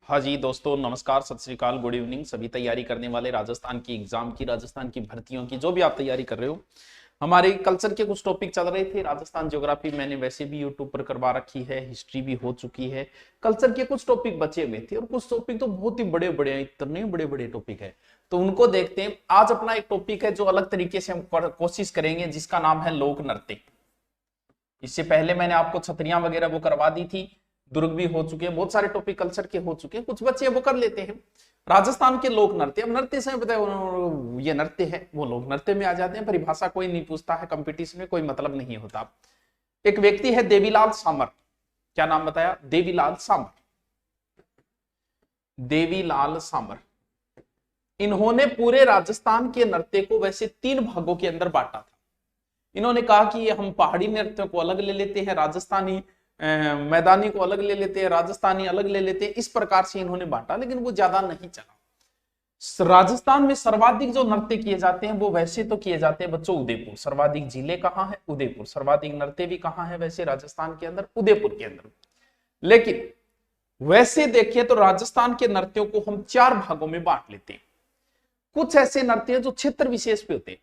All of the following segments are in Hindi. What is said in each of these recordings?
हाँ जी दोस्तों, नमस्कार, सत श्री अकाल, गुड इवनिंग। सभी तैयारी करने वाले राजस्थान की एग्जाम की, राजस्थान की भर्तियों की, जो भी आप तैयारी कर रहे हो। हमारे कल्चर के कुछ टॉपिक चल रहे थे। राजस्थान ज्योग्राफी मैंने वैसे भी यूट्यूब पर करवा रखी है, हिस्ट्री भी हो चुकी है। कल्चर के कुछ टॉपिक बचे हुए थे और कुछ टॉपिक तो बहुत ही बड़े बड़े हैं, इतने बड़े बड़े टॉपिक है। तो उनको देखते हैं। आज अपना एक टॉपिक है जो अलग तरीके से हम कोशिश करेंगे, जिसका नाम है लोक नृत्य। इससे पहले मैंने आपको छतरियां वगैरह वो करवा दी थी, दुर्ग भी हो चुके हैं, बहुत सारे टॉपिक कल्चर के हो चुके हैं, कुछ बच्चे वो कर लेते हैं। राजस्थान के लोक नृत्य, अब नृत्य से बताए ये नृत्य है, वो लोक नृत्य में आ जाते हैं। परिभाषा कोई नहीं पूछता है, कंपटीशन में कोई मतलब नहीं होता। एक व्यक्ति है देवीलाल सामर। क्या नाम बताया? देवीलाल सामर। देवीलाल सामर। इन्होंने पूरे राजस्थान के नृत्य को वैसे 3 भागों के अंदर बांटा था। इन्होंने कहा कि हम पहाड़ी नृत्यों को अलग ले लेते हैं, राजस्थानी मैदानी को अलग ले लेते हैं, राजस्थानी अलग ले लेते हैं। इस प्रकार से इन्होंने बांटा, लेकिन वो ज्यादा नहीं चला। राजस्थान में सर्वाधिक जो नृत्य किए जाते हैं वो वैसे तो किए जाते हैं बच्चों उदयपुर। सर्वाधिक जिले कहाँ है? उदयपुर। सर्वाधिक नृत्य भी कहाँ है वैसे राजस्थान के अंदर? उदयपुर के अंदर। लेकिन वैसे देखिए तो राजस्थान के नृत्यों को हम 4 भागों में बांट लेते हैं। कुछ ऐसे नृत्य जो क्षेत्र विशेष पे होते हैं,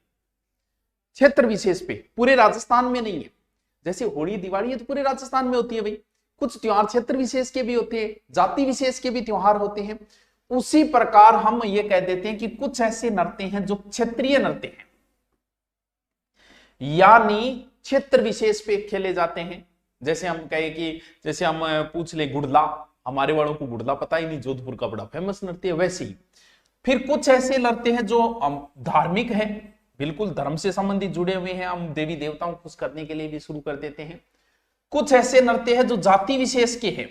क्षेत्र विशेष पे, पूरे राजस्थान में नहीं है। जैसे होली दिवाली है तो पूरे राजस्थान में होती है भाई। कुछ त्योहार क्षेत्र विशेष के भी होते हैं, जाति विशेष के भी त्योहार होते हैं। उसी प्रकार हम ये कह देते हैं कि कुछ ऐसे नृत्य हैं जो क्षेत्रीय नृत्य हैं, यानी क्षेत्र विशेष पे खेले जाते हैं। जैसे हम कहे कि जैसे हम पूछ ले गुड़ला, हमारे वालों को गुड़ला पता ही नहीं, जोधपुर का बड़ा फेमस नृत्य है, वैसे ही। फिर कुछ ऐसे नृत्य हैं जो धार्मिक है, बिल्कुल धर्म से संबंधित जुड़े हुए हैं, हम देवी देवताओं को खुश करने के लिए भी शुरू कर देते हैं। कुछ ऐसे नृत्य हैं जो जाति विशेष के हैं,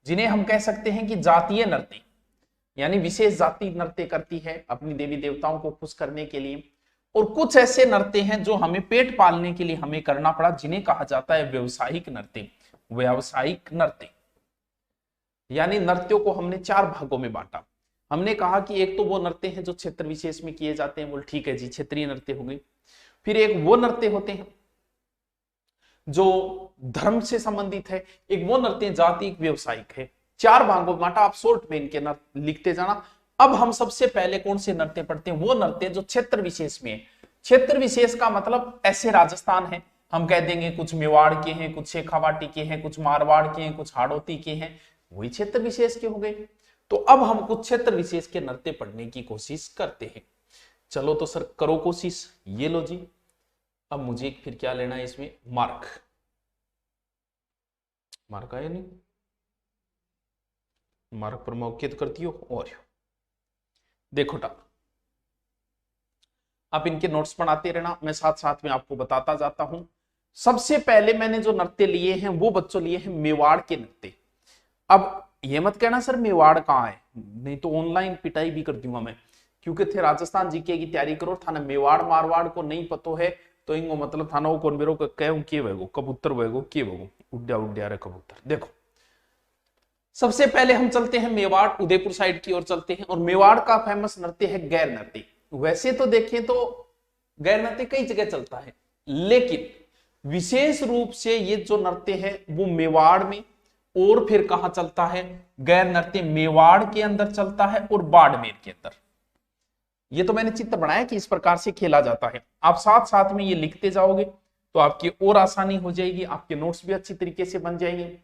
जिन्हें हम कह सकते हैं कि जातीय नृत्य, यानी विशेष जाति नृत्य करती है अपनी देवी देवताओं को खुश करने के लिए। और कुछ ऐसे नृत्य हैं जो हमें पेट पालने के लिए हमें करना पड़ा, जिन्हें कहा जाता है व्यवसायिक नृत्य। व्यवसायिक नृत्य, यानी नृत्यों को हमने 4 भागों में बांटा। हमने कहा कि एक तो वो नृत्य हैं जो क्षेत्र विशेष में किए जाते हैं, बोल ठीक है जी, क्षेत्रीय नृत्य हो गए। फिर एक वो नृत्य होते हैं जो धर्म से संबंधित है, एक वो नृत्य जाति व्यवसायिक है। 4 भागों में बांटा। आप शॉर्ट में इनके नृत्य लिखते जाना। अब हम सबसे पहले कौन से नृत्य पढ़ते हैं? वो नृत्य जो क्षेत्र विशेष में है। क्षेत्र विशेष का मतलब ऐसे राजस्थान है, हम कह देंगे कुछ मेवाड़ के हैं, कुछ शेखावाटी के हैं, कुछ मारवाड़ के हैं, कुछ हाड़ौती के हैं, वही क्षेत्र विशेष के हो गए। तो अब हम कुछ क्षेत्र विशेष के नृत्य पढ़ने की कोशिश करते हैं। चलो तो सर करो कोशिश। ये लो जी। अब मुझे फिर क्या लेना है इसमें? मार्क। मार्क आया नहीं? मार्क पर मौकित करती हो। और देखो टा, आप इनके नोट्स बनाते रहना, मैं साथ साथ में आपको बताता जाता हूं। सबसे पहले मैंने जो नृत्य लिए हैं वो बच्चों लिए हैं मेवाड़ के नृत्य। अब ये मत कहना सर मेवाड़ कहाँ है, नहीं तो ऑनलाइन पिटाई भी कर दूंगा मैं। क्योंकि थे राजस्थान जीके की तैयारी करो, थाना मेवाड़ मारवाड़ को नहीं पतो है तो इनको मतलब थाना वो कौन बेरो कहूं के वेगो कबूतर वेगो के वेगो उड्या उड्या रे कबूतर। देखो सबसे पहले हम चलते हैं मेवाड़, उदयपुर साइड की ओर चलते हैं। और मेवाड़ का फेमस नृत्य है गैर नृत्य। वैसे तो देखें तो गैर नृत्य कई जगह चलता है, लेकिन विशेष रूप से ये जो नृत्य है वो मेवाड़ में, और फिर कहां चलता है? गैर नृत्य मेवाड़ के अंदर चलता है और बाड़मेर के अंदर। ये तो मैंने चित्र बनाया कि इस प्रकार से खेला जाता है। आप साथ साथ में ये लिखते जाओगे तो आपकी और आसानी हो जाएगी, आपके नोट्स भी अच्छी तरीके से बन जाएंगे।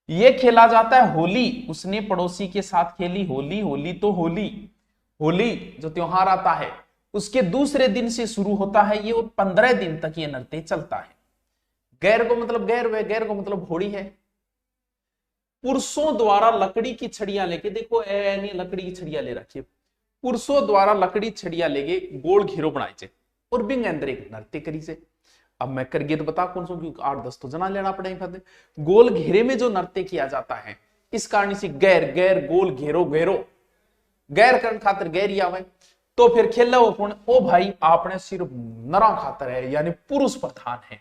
ये खेला जाता है होली, उसने पड़ोसी के साथ खेली होली। होली तो होली, होली जो त्योहार आता है उसके दूसरे दिन से शुरू होता है ये, और 15 दिन तक ये नृत्य चलता है। गैर को मतलब गैर को मतलब होली है। पुरुषों द्वारा लकड़ी की छड़ियां लेके, देखो नहीं लकड़ी की छड़ियां ले रखी है, पुरुषों द्वारा लकड़ी छड़ियां लेके गोल घेरो बनाए चे और बिंग अंदर एक नृत्य करी से। अब मैं करगे तो बता कौन सो, क्योंकि 8-10 तो जना लेना पड़ेगा। गोल घेरे में जो नृत्य किया जाता है, इस कारण से गैर गैर गोल घेरो घेरो, गैर करण खातर गैर आवे। तो फिर खेला वो कौन? ओ भाई आपने सिर्फ नरा खातर है, यानी पुरुष प्रधान है।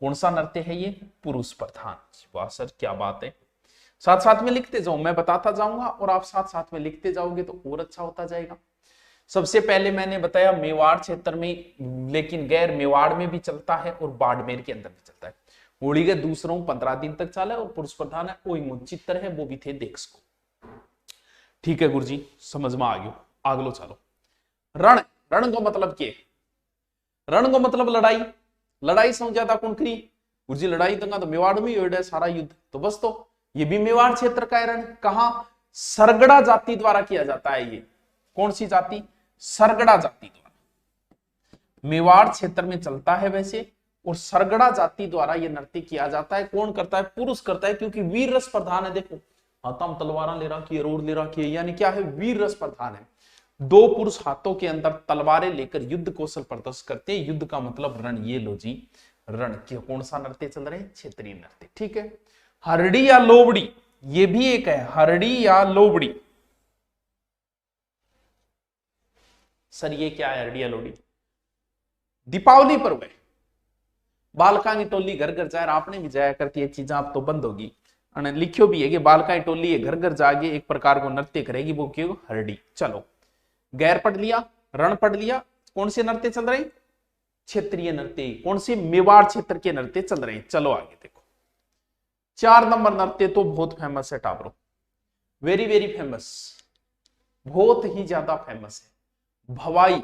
कौन सा नृत्य है ये? पुरुष प्रधान। वाह सर क्या बात है। साथ साथ में लिखते जाओ, मैं बताता जाऊंगा और आप साथ साथ में लिखते जाओगे तो और अच्छा होता जाएगा। सबसे पहले मैंने बताया मेवाड़ क्षेत्र में, लेकिन गैर मेवाड़ में भी चलता है और बाड़मेर के अंदर भी चलता है। होली के दूसरों 15 दिन तक चला है और पुरुष प्रधान है, कोई चित्र है वो भी थे देख सको। ठीक है गुरुजी, समझ में आ गयो। आगलो चलो। रण, रण को मतलब क्या? रण को मतलब लड़ाई। लड़ाई समझाता कौन करी? गुरुजी लड़ाई तो मेवाड़ में ही सारा युद्ध, तो बस तो ये भी मेवाड़ क्षेत्र का रण। कहा? सरगड़ा जाति द्वारा किया जाता है। ये कौन सी जाति? सरगड़ा जाति द्वारा मेवाड़ क्षेत्र में चलता है वैसे, और सरगड़ा जाति द्वारा यह नृत्य किया जाता है। कौन करता है? पुरुष करता है, क्योंकि वीर रस प्रधान है। देखो हाथों में तलवार ले रखी है, रोड ले रखी है, यानी क्या है? वीर रस प्रधान है। दो पुरुष हाथों के अंदर तलवारें लेकर युद्ध कौशल प्रदर्शित करते हैं। युद्ध का मतलब रण। ये लो जी रण। कौन सा नृत्य चल रहे हैं? क्षेत्रीय नृत्य। ठीक है। हरड़ी या लोबड़ी, ये भी एक है। हरड़ी या लोबड़ी, सर ये क्या है? हरड़ी या लोबड़ी दीपावली पर्व है। बालका की टोली घर घर जाए, आपने भी जाया करती है चीजें, आप तो बंद होगी। लिखियो भी है कि बालका की टोली घर घर जाके एक प्रकार को नृत्य करेगी, वो क्यों? हरड़ी। चलो गैर पढ़ लिया, रण पढ़ लिया। कौन से नृत्य चल रहे? क्षेत्रीय नृत्य। कौन से? मेवाड़ क्षेत्र के नृत्य चल रहे हैं। चलो आगे देखो। 4 नंबर नृत्य तो बहुत फेमस है टाबरो, वेरी वेरी फेमस, बहुत ही ज्यादा फेमस है। भवाई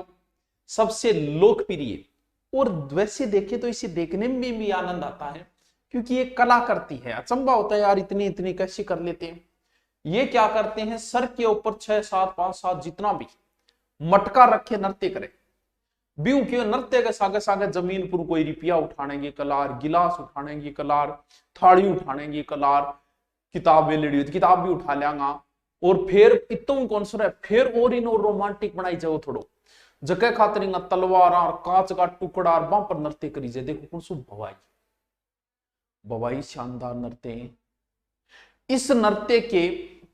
सबसे लोकप्रिय, और वैसे देखे तो इसे देखने में भी आनंद आता है, क्योंकि ये कला करती है। अचंबा होता है यार, इतनी इतनी कैसे कर लेते हैं। ये क्या करते हैं? सर के ऊपर 6 7 5 7 जितना भी मटका रखे नृत्य करे। ब्यू क्यों? नृत्य के सागे सागे जमीन पर कोई रिपिया उठानेंगे कलार, गिलास उठानेंगे कलार, थाली उठानेंगे कलार, किताब लेनी हो किताब भी उठा लेंगा। और फिर इतों कौन सा फिर और इन और रोमांटिक बनाई जाओ थोड़ो, जगह खातिर तलवार और कांच का टुकड़ा और वहां पर नृत्य करी जाए। देखो कौन सो भवाई, भवाई शानदार नृत्य। इस नृत्य के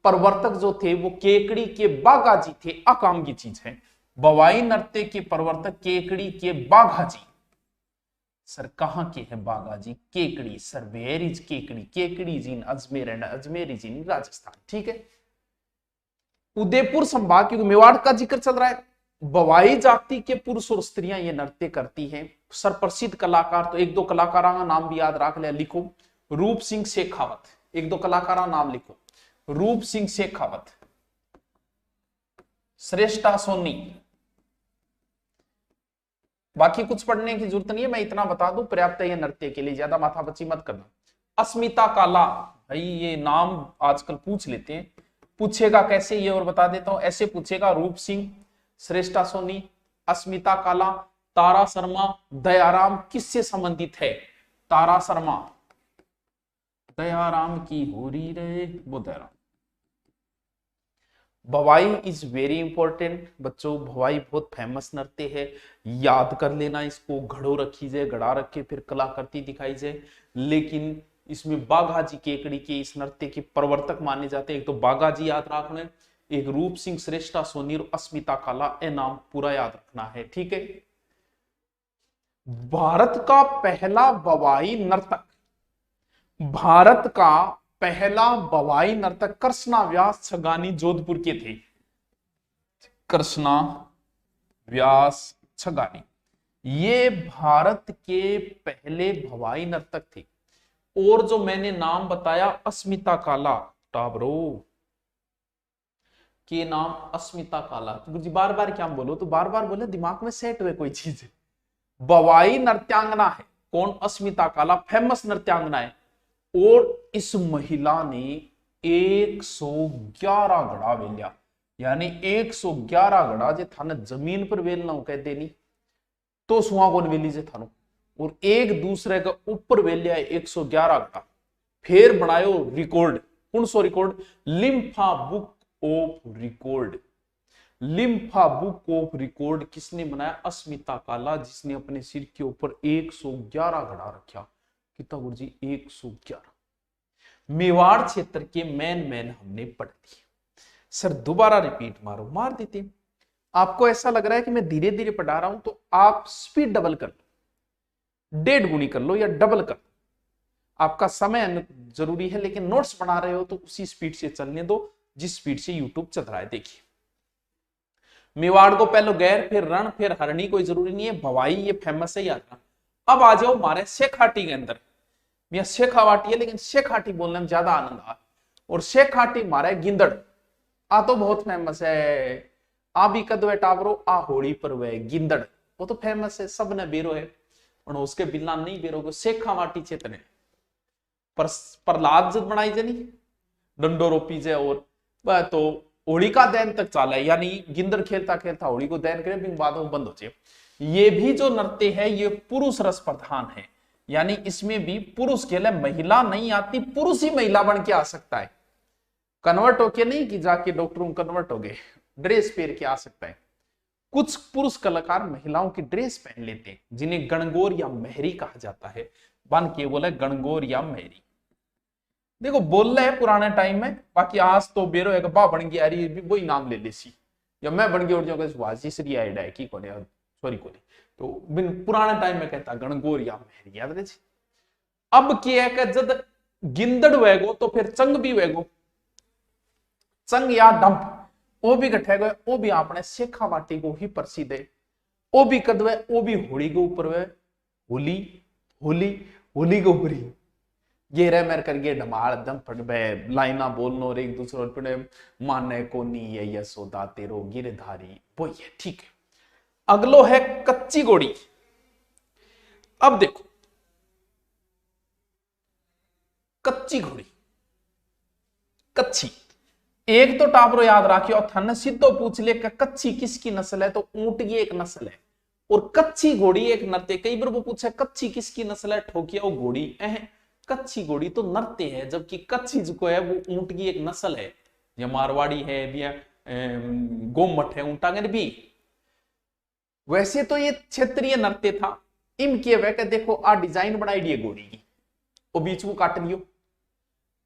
प्रवर्तक जो थे वो केकड़ी के बागाजी थे। अकाम की चीज है। भवाई नृत्य के प्रवर्तक केकड़ी के बाघाजी। सर कहां के हैं बागाजी? Kekri. Sir where is Kekri? Kekri is in Ajmer and Ajmer is in Rajasthan. ठीक है। उदयपुर संभाग, क्योंकि मेवाड़ का जिक्र चल रहा है, भवाई जाति के पुरुष और स्त्रियां ये नृत्य करती हैं। सर प्रसिद्ध कलाकार तो 1-2 कलाकारों का नाम भी याद रख लिया, लिखो। रूप सिंह शेखावत, 1-2 कलाकारों का नाम लिखो। रूप सिंह शेखावत, श्रेष्ठा सोनी। बाकी कुछ पढ़ने की जरूरत नहीं है, मैं इतना बता दूं पर्याप्त है ये नृत्य के लिए, ज्यादा माथापच्ची मत करना। अस्मिता काला, भाई ये नाम आजकल पूछ लेते हैं, पूछेगा कैसे ये और बता देता हूं। ऐसे पूछेगा रूप सिंह, श्रेष्ठा सोनी, अस्मिता काला, तारा शर्मा, दयाराम किससे संबंधित है? तारा शर्मा, दयाराम की हो रही रहे वो दयाराम। भवाई इज वेरी इंपॉर्टेंट बच्चों, भवाई बहुत फेमस नृत्य है, याद कर लेना इसको। घड़ो रखी जाए, घड़ा रखे, फिर कलाकृति दिखाई जाए। लेकिन इसमें बाघाजी केकड़ी के इस नृत्य के प्रवर्तक माने जाते हैं। एक तो बाघाजी याद रखना है, एक रूप सिंह, श्रेष्ठा सोनी और अस्मिता काला, ए नाम पूरा याद रखना है। ठीक है। भारत का पहला भवाई नर्तक, भारत का पहला भवाई नर्तक कृष्णा व्यास छगानी जोधपुर के थे। कृष्णा व्यास छगानी ये भारत के पहले भवाई नर्तक थे। और जो मैंने नाम बताया अस्मिता काला, टाबरो के नाम अस्मिता काला, तो गुरुजी बार बार क्या बोलो? तो बार बार बोले, दिमाग में सेट हुए कोई चीज। भवाई नृत्यांगना है कौन? अस्मिता काला, फेमस नृत्यांगना है। और इस महिला ने 111 घड़ा वेलिया, यानी 111 घड़ा जे थाने जमीन पर वेलना हो कह देनी तो सुहा कौन वेली जे थानो, और एक दूसरे का ऊपर वेलिया 111 घड़ा। फिर बनायो रिकॉर्ड, कौन सो record? Limca book of record. Limca book of record किसने बनाया? अस्मिता काला, जिसने अपने सिर के ऊपर 111 घड़ा रखा। कितना गुरुजी? 111। मेवाड़ क्षेत्र के मैन हमने पढ़ दिए। सर दोबारा रिपीट मारो, मार देते। आपको ऐसा लग रहा है कि मैं धीरे धीरे पढ़ा रहा हूं, तो आप स्पीड डबल कर लो, 1.5 गुनी कर लो या डबल कर लो। आपका समय जरूरी है, लेकिन नोट्स बना रहे हो तो उसी स्पीड से चलने दो जिस स्पीड से यूट्यूब चल रहा है। देखिए मेवाड़ को पहले गैर, फिर रण, फिर हरणी, कोई जरूरी नहीं है। भवाई ये फेमस है याद। अब आ जाओ हमारे शेखाटी के अंदर। भैया शेखावाटी है, लेकिन शेखाटी बोलने में ज्यादा आनंद आ। और शेखाटी मारा गिंदड़, आ तो बहुत फेमस है। आ भी कदवे टाबरो आ होली पर वे गिंदड़, वो तो फेमस है, सब ने बेरो है। और उसके बिना नहीं बेरो को सेखा माटी चेतने पर प्रहलाद जब बनाई जनी डंडो रोपी जे, और वह तो होली का दैन तक चाला है, यानी गिंदड़ खेलता खेलता होली को दैन करे बिन बाद बंद हो जाए। ये भी जो नृत्य है ये पुरुष रस प्रधान है, यानी इसमें भी पुरुष खेले, महिला नहीं आती, पुरुष ही महिला बन के आ सकता है। कन्वर्ट होके नहीं कि जाके डॉक्टरों कन्वर्ट हो गए, ड्रेस पहन के आ सकता है। कुछ पुरुष कलाकार महिलाओं की ड्रेस पहन लेते हैं जिन्हें गणगौर या मेहरी कहा जाता है। बन के बोले गणगौर या मेहरी। देखो बोल रहे हैं पुराने टाइम में, बाकी आज तो बेरो एक बा बन गया, अरे वही नाम ले ले सी, या मैं बन गया और जो श्री आइडा है की कोने सॉरी कोनी, तो बिन पुराने टाइम में कहता गणगौर या मेहरी, याद रहे। अब क्या है कि जब गिंदड़ वेगो तो फिर चंग भी वेगो, चंग या डंप वो भी गठे गए, वो भी आपने शेखावाटी को ही प्रसिद्ध है। वो भी कदवे, वो भी होली के ऊपर वे होली होली होली को हुरी ये रह मेर करके ढमाल दम पड़ बे लाइना बोलनो और एक दूसरे पे माने को नी ये यशोदा तेरो गिरधारी, वो ये ठीक है। अगलो है कच्ची घोड़ी। अब देखो कच्ची घोड़ी, कच्ची एक तो टाबरो याद रखियो, थन सीधो पूछ ले कच्ची किसकी नस्ल है, तो ऊंट की एक नस्ल है। और कच्ची घोड़ी एक नृत्य, कई बार वो पूछे कच्ची किसकी नस्ल है, ठोकिया वो घोड़ी कच्ची घोड़ी तो नृत्य है, जबकि कच्ची जो है वो ऊंट की एक नस्ल है, या मारवाड़ी है या गोमठ है ऊंटा भी। वैसे तो ये क्षेत्रीय नृत्य था। इम किए वह देखो आ डिजाइन बनाई दी है घोड़ी की, वो बीच को काट लियो,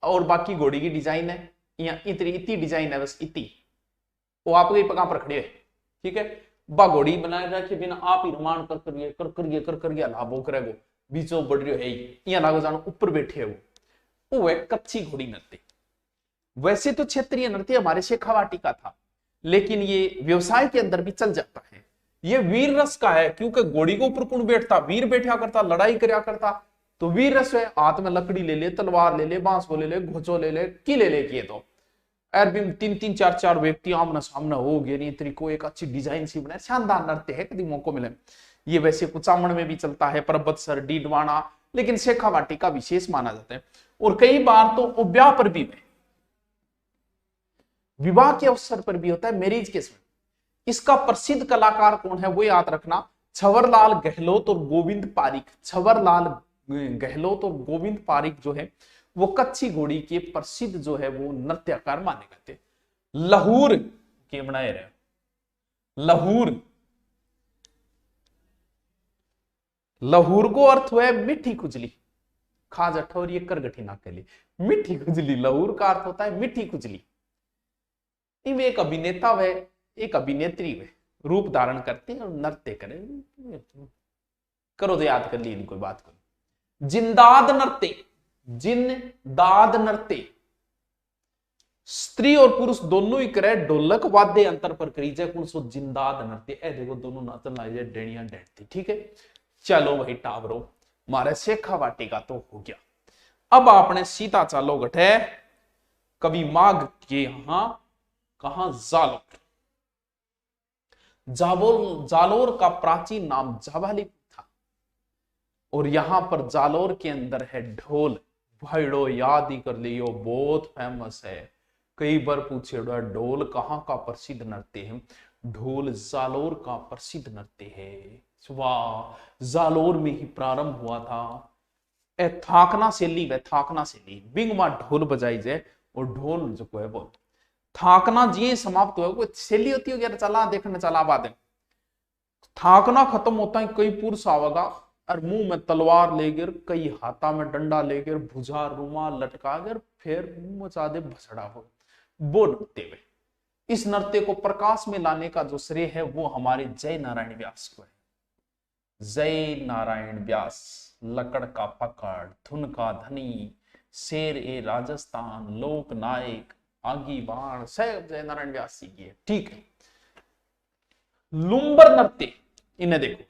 और बाकी घोड़ी की डिजाइन है या इतनी इतनी डिजाइन है, बस इतनी, वो आपके पगा पर खड़े है, ठीक है। बा घोड़ी बनाए रखे बिना आप ही रमान कर करिए कर करिए कर करिए लाभो करेगो, बीचो बढ़ रही है यहाँ लागो जानो ऊपर बैठे है वो है कच्ची घोड़ी नृत्य। वैसे तो क्षेत्रीय नृत्य हमारे शेखावाटी का था, लेकिन ये व्यवसाय के अंदर भी चल जाता है। ये वीर रस का है, क्योंकि घोड़ी के ऊपर कौन बैठता, वीर बैठा करता, लड़ाई करया करता, तो वीर रस है। हाथ में लकड़ी ले ले, तलवार ले ले, बांसो ले ले, घोचो ले ले, की ले ले किए तो अरबी तीन तीन चार चार व्यक्ति आमने सामने हो गए, तरीको एक अच्छी डिजाइन सी बनाए, शानदार नृत्य है, कभी मौको मिले। ये वैसे कुचामण में भी चलता है, परबतसर डीडवाना, लेकिन शेखावाटी का विशेष माना जाता है। और कई बार तो ब्याह पर भी, विवाह के अवसर पर भी होता है, मैरिज के समय। इसका प्रसिद्ध कलाकार कौन है वो याद रखना, छवरलाल गहलोत और गोविंद पारिक। छवरलाल गहलोत और गोविंद पारिक जो है वो कच्ची घोड़ी के प्रसिद्ध जो है वो नृत्यकार माने गए थे। लहूर के बनाए रहे, लहूर, लहूर को अर्थ हुआ मीठी खुजली, खाज अठौर ये करगठी ना के लिए मीठी खुजली, लहूर का अर्थ होता है मीठी खुजली। इनमें एक अभिनेता व एक अभिनेत्री वे रूप धारण करते हैं और नृत्य करें, करो तो याद कर ली कोई बात को। जिंदाद नृत्य, जिंदाद नृत्य स्त्री और पुरुष दोनों ही करे, ढोलक वाद्य अंतर पर करी जाए कौन सो जिंदाद नृत्य। ए देखो दोनों नाचन लाई जाए, डेणिया डेढ़ती, ठीक है। चलो भाई टावरो मारे शेखावाटी का तो हो गया। अब आपने सीता चालो गठे कवि माघ के यहां कहा जालोर। जालोर का प्राचीन नाम जाबाली था, और यहां पर जालोर के अंदर है ढोल। भाईड़ो याद ही कर लियो, बहुत फेमस है, कई बार पूछे ढोल कहां का प्रसिद्ध नृत्य है, ढोल जालोर का प्रसिद्ध नृत्य है। वाह, जालोर में ही प्रारंभ हुआ था। ए थाकना शैली व थाकना शैली बिंग मा ढोल बजाई जाए, और ढोल जो है वो थाकना जी समाप्त हुआ, कोई शैली होती है यार, चला देखने चला बात है। थाकना खत्म होता है, कई पुरुष आवेगा और मुंह में तलवार लेकर, कई हाथा में डंडा लेकर, भुजा रुमाल लटका कर, फिर मचा दे भसड़ा हो, वो नृत्य में। इस नृत्य को प्रकाश में लाने का जो श्रेय है वो हमारे जय नारायण व्यास को है। जय नारायण व्यास, लकड़ का पकड़, धुन का धनी, शेर ए राजस्थान, लोक नायक, आगी बाण, सब जय नारायण व्यास जी की है, ठीक है। लुम्बर नृत्य, इन्हें देखो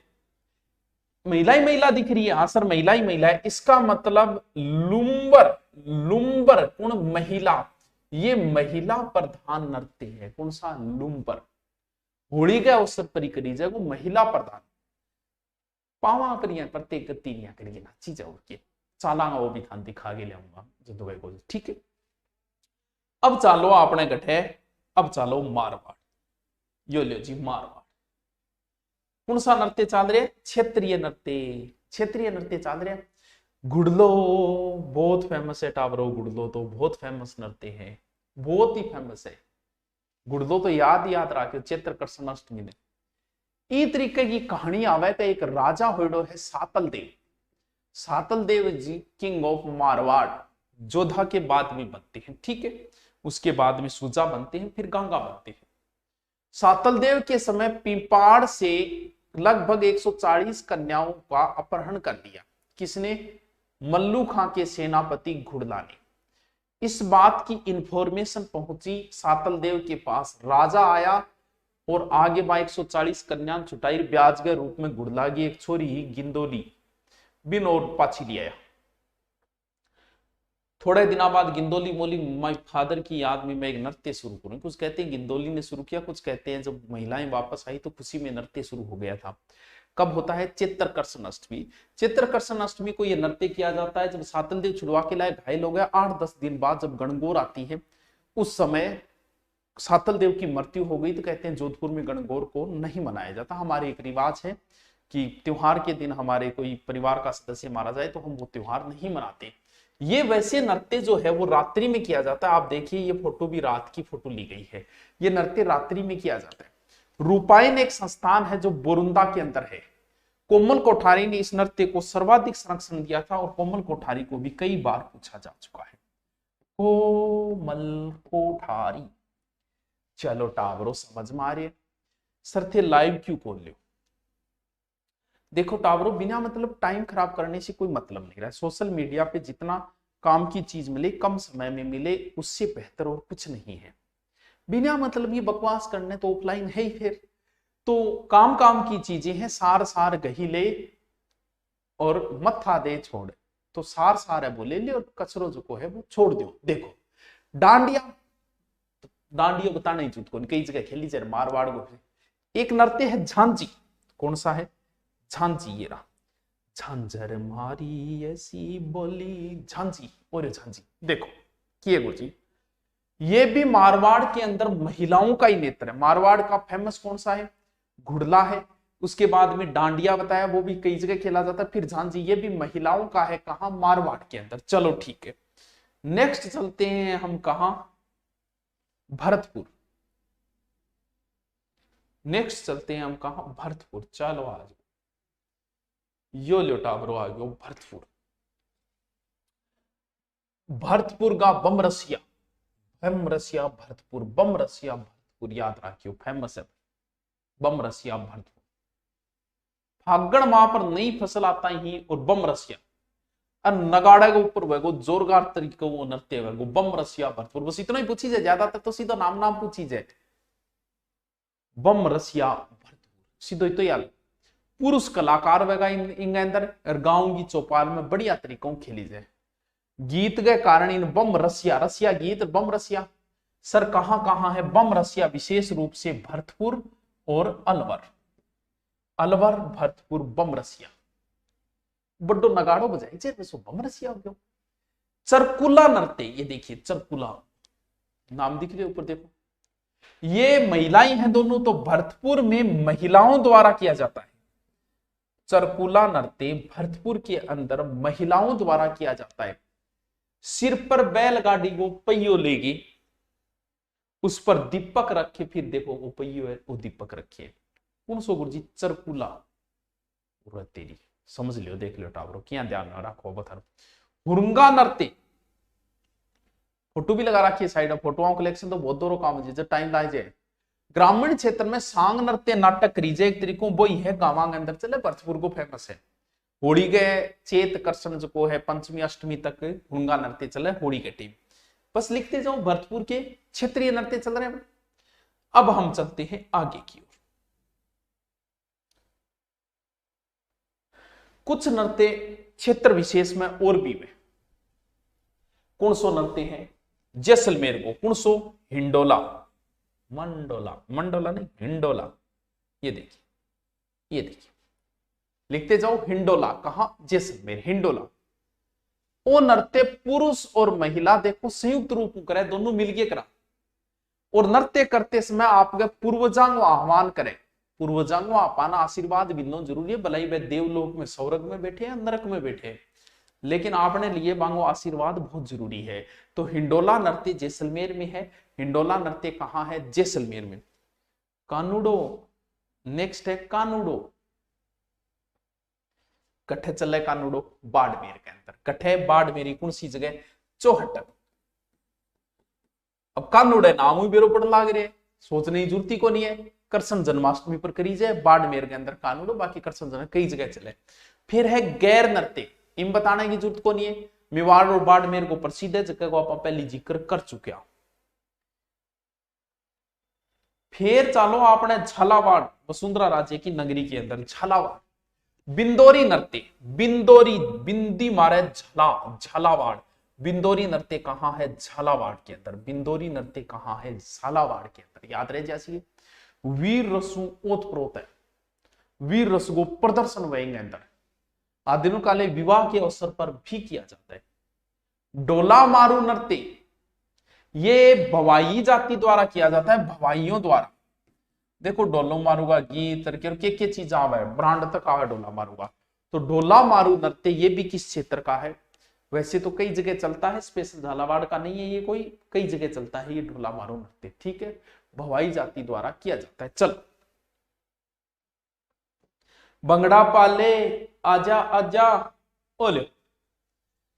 महिला ही महिला दिख रही है, हाँ सर महिला ही महिला है, इसका मतलब लुम्बर, लुम्बर कौन, महिला, ये महिला प्रधान नृत्य है। कौन सा? लुम्पर। होली के अवसर पर ही करी जाए, वो महिला प्रधान। पावा करिए प्रत्येक तीनिया करिए नाची जाओ के चालांगा, वो भी थान दिखा के लियाऊंगा जो को। ठीक है, अब चालो आपने गठे, अब चालो मारवाड़। यो लो जी मारवाड़। कौन सा नृत्य चल रहे? क्षेत्रीय नृत्य। क्षेत्रीय नृत्य चल रहे। गुड़लो बहुत फेमस है टावरो, गुड़लो तो बहुत फेमस नृत्य है, बहुत ही फेमस है। गुड़लो तो याद रखियो चैत्र कृष्ण अष्टमी ने। ई तरीके की कहानी आवे तो एक राजा होड़ो है सातल देव। सातल देव जी किंग ऑफ मारवाड़, जोधा के बाद में बनते हैं। ठीक है, उसके बाद में सुजा बनते हैं, फिर गंगा बनते हैं। सातल देव के समय पिपाड़ से लगभग 140 कन्याओं का अपहरण कर लिया। किसने? मल्लू खां के सेनापति घुड़ला ने। इस बात की इंफॉर्मेशन पहुंची सातल देव के पास। राजा आया और आगे बा 140 कन्या छुटाई, ब्याज के रूप में घुड़ला की एक छोरी ही गिंदोली बिन और पाछी लिया। थोड़े दिनों बाद गिंदोली बोली माय फादर की याद में मैं एक नृत्य शुरू करूं। कुछ कहते हैं गिंदोली ने शुरू किया, कुछ कहते हैं जब महिलाएं वापस आई तो खुशी में नृत्य शुरू हो गया था। कब होता है? चित्रकर्षण अष्टमी। चित्रकर्षण अष्टमी को यह नृत्य किया जाता है जब सातल देव छुड़वा के लाए घायल हो गया। 8-10 दिन बाद जब गणगौर आती है, उस समय सातल देव की मृत्यु हो गई, तो कहते हैं जोधपुर में गणगौर को नहीं मनाया जाता। हमारे एक रिवाज है कि त्योहार के दिन हमारे कोई परिवार का सदस्य मारा जाए तो हम वो त्योहार नहीं मनाते। ये वैसे नृत्य जो है वो रात्रि में किया जाता है। आप देखिए ये फोटो भी रात की फोटो ली गई है। ये नृत्य रात्रि में किया जाता है। रूपायन एक संस्थान है जो बोरुंदा के अंदर है। कोमल कोठारी ने इस नृत्य को सर्वाधिक संरक्षण दिया था और कोमल कोठारी को भी कई बार पूछा जा चुका है। कोमल कोठारी। चलो टावरो समझ में आ रही है? सर थे लाइव क्यों खोल लो? देखो टावरो, बिना मतलब टाइम खराब करने से कोई मतलब नहीं रहा। सोशल मीडिया पे जितना काम की चीज मिले, कम समय में मिले, उससे बेहतर और कुछ नहीं है। बिना मतलब ये बकवास करने तो ऑफलाइन है ही। फिर तो काम की चीजें हैं। सार सार गही ले और मत्था दे छोड़। तो सार सार है वो ले ले और कचरो जो को है वो छोड़ दो। देखो डांडिया, डांडिया बता नहीं चूत को कई जगह खेली जाए मारवाड़ को। एक नृत्य है झांझी। कौन सा है? झांझी। ये रहा झांझर मारी ऐसी बोली झांझी। और झांझी देखो किए गुरु जी, ये भी मारवाड़ के अंदर महिलाओं का ही नेत्र है। मारवाड़ का फेमस कौन सा है? घुड़ला है। उसके बाद में डांडिया बताया, वो भी कई जगह खेला जाता है। फिर झांझी, ये भी महिलाओं का है। कहां? मारवाड़ के अंदर। चलो ठीक है, नेक्स्ट चलते हैं हम कहां? भरतपुर। नेक्स्ट चलते हैं हम कहां? भरतपुर। चलो आज यो लोटावरो आ गयो भरतपुर। भरतपुर का बम रसिया। बम रसिया भरतपुर, बम रसिया भरतपुर याद रखियो, फेमस है बम रसिया भरतपुर। फागण माह पर नई फसल आता ही और बम रसिया और नगाड़े के ऊपर वो जोरदार तरीके वो नृत्य वो बम रसिया भरतपुर। बस इतना ही पूछी जाए, ज्यादातर तो सीधा नाम पूछी जाए। बम रसिया भरतपुर सीधो तो यार पुरुष कलाकार वगैरह इन अंदर और गांव की चौपाल में बढ़िया तरीकों खेली जाए। गीत के कारण इन बम रसिया, रसिया गीत बम रसिया सर कहां है? बम रसिया विशेष रूप से भरतपुर और अलवर। अलवर भरतपुर बम रसिया बड्डो नगाड़ो बजाई जे बम रसिया हो गयो। चरकुला नृत्य, ये देखिए चरकुला नाम दिख रहे ऊपर देखो, ये महिलाएं हैं दोनों। तो भरतपुर में महिलाओं द्वारा किया जाता है। चरकुला नृत्य भरतपुर के अंदर महिलाओं द्वारा किया जाता है। सिर पर बैलगाड़ी को पहियो लेगी, उस पर दीपक रखे, फिर देखो वो पहियो है वो दीपक रखिए। कौन सो गुरु जी? चरकुला। तेरी समझ लियो, देख लियो टावरो, क्या ध्यान रखो बथर। हुरंगा नृत्य, फोटो भी लगा रखी है साइड में। फोटोओं कलेक्शन तो बहुत दोनों काम है, जब टाइम लाए जाए। ग्रामीण क्षेत्र में सांग नृत्य नाटक करीजे एक तरीकों वो ही है गांव के अंदर चले। भरतपुर को फेमस है। होली के चेत कर्षण जो है पंचमी अष्टमी तक हुरंगा नृत्य चले होली के टाइम। बस लिखते जाओ भरतपुर के क्षेत्रीय नृत्य चल रहे हैं। अब हम चलते हैं आगे की ओर। कुछ नृत्य क्षेत्र विशेष में और भी में। कौन सो नृत्य है? जैसलमेर को कौन सो हिंडोला, मंडोला, मंडोला नहीं हिंडोला, ये देखिए, ये देखिए लिखते जाओ हिंडोला, कहां जैसलमेर हिंडोला। ओ नृत्य पुरुष और महिला देखो संयुक्त रूप में करे, दोनों मिलके करा, और नृत्य करते समय आपके पूर्वजांग आह्वान करें, पूर्वजांग पाना आशीर्वाद मिलना जरूरी है, भलाई वे देवलोक में स्वर्ग में बैठे हैं नरक में बैठे, लेकिन आपने लिए मांगो आशीर्वाद बहुत जरूरी है। तो हिंडोला नृत्य जैसलमेर में है, हिंडोला नृत्य कहां है, जैसलमेर में। कानूडो, नेक्स्ट है कानूडो, कट्ठे चले कानूडो, बाड़मेर के अंदर, कट्ठे बाड़मेरी कौन सी जगह, चौहटक। अब कानूडे नाम ही बेरो पड़ लाग रहे, सोचने की जरूरत को नहीं है, कृष्ण जन्माष्टमी पर करी जाए बाड़मेर के अंदर कानूडो, बाकी कृष्ण जन्म कई जगह चले। फिर है गैर नृत्य, इन बताने की जरूरत को नहीं है, मेवाड़ और बाड़मेर को प्रसिद्ध है, जगह को आप पहले जिक्र कर चुके हो। फिर चलो आपने झालावाड़, वसुंधरा राज्य की नगरी के अंदर झालावाड़, बिंदोरी नृत्य, बिंदोरी बिंदी मारे झला, झालावाड़, बिंदोरी नृत्य कहां है, झालावाड़ के अंदर, बिंदोरी नृत्य कहां है, झालावाड़ के अंदर, याद रहे जैसी वीर रसु ओतप्रोत है, वीर रस को प्रदर्शन वहेंगे अंदर आदिनों काले विवाह के अवसर पर भी किया जाता है। डोला मारू नृत्य, ये भवाई जाति द्वारा किया जाता है, भवाइयों द्वारा। देखो डोलो मारूगा गीत के चीज आवा है, ब्रांड तक आवा डोला मारूगा। तो डोला मारू नृत्य ये भी किस क्षेत्र का है, वैसे तो कई जगह चलता है, स्पेशल झालावाड़ का नहीं है ये कोई, कई जगह चलता है ये डोला मारू नृत्य, ठीक है, भवाई जाति द्वारा किया जाता है। चल बंगड़ा पाले आजा आजा ओले,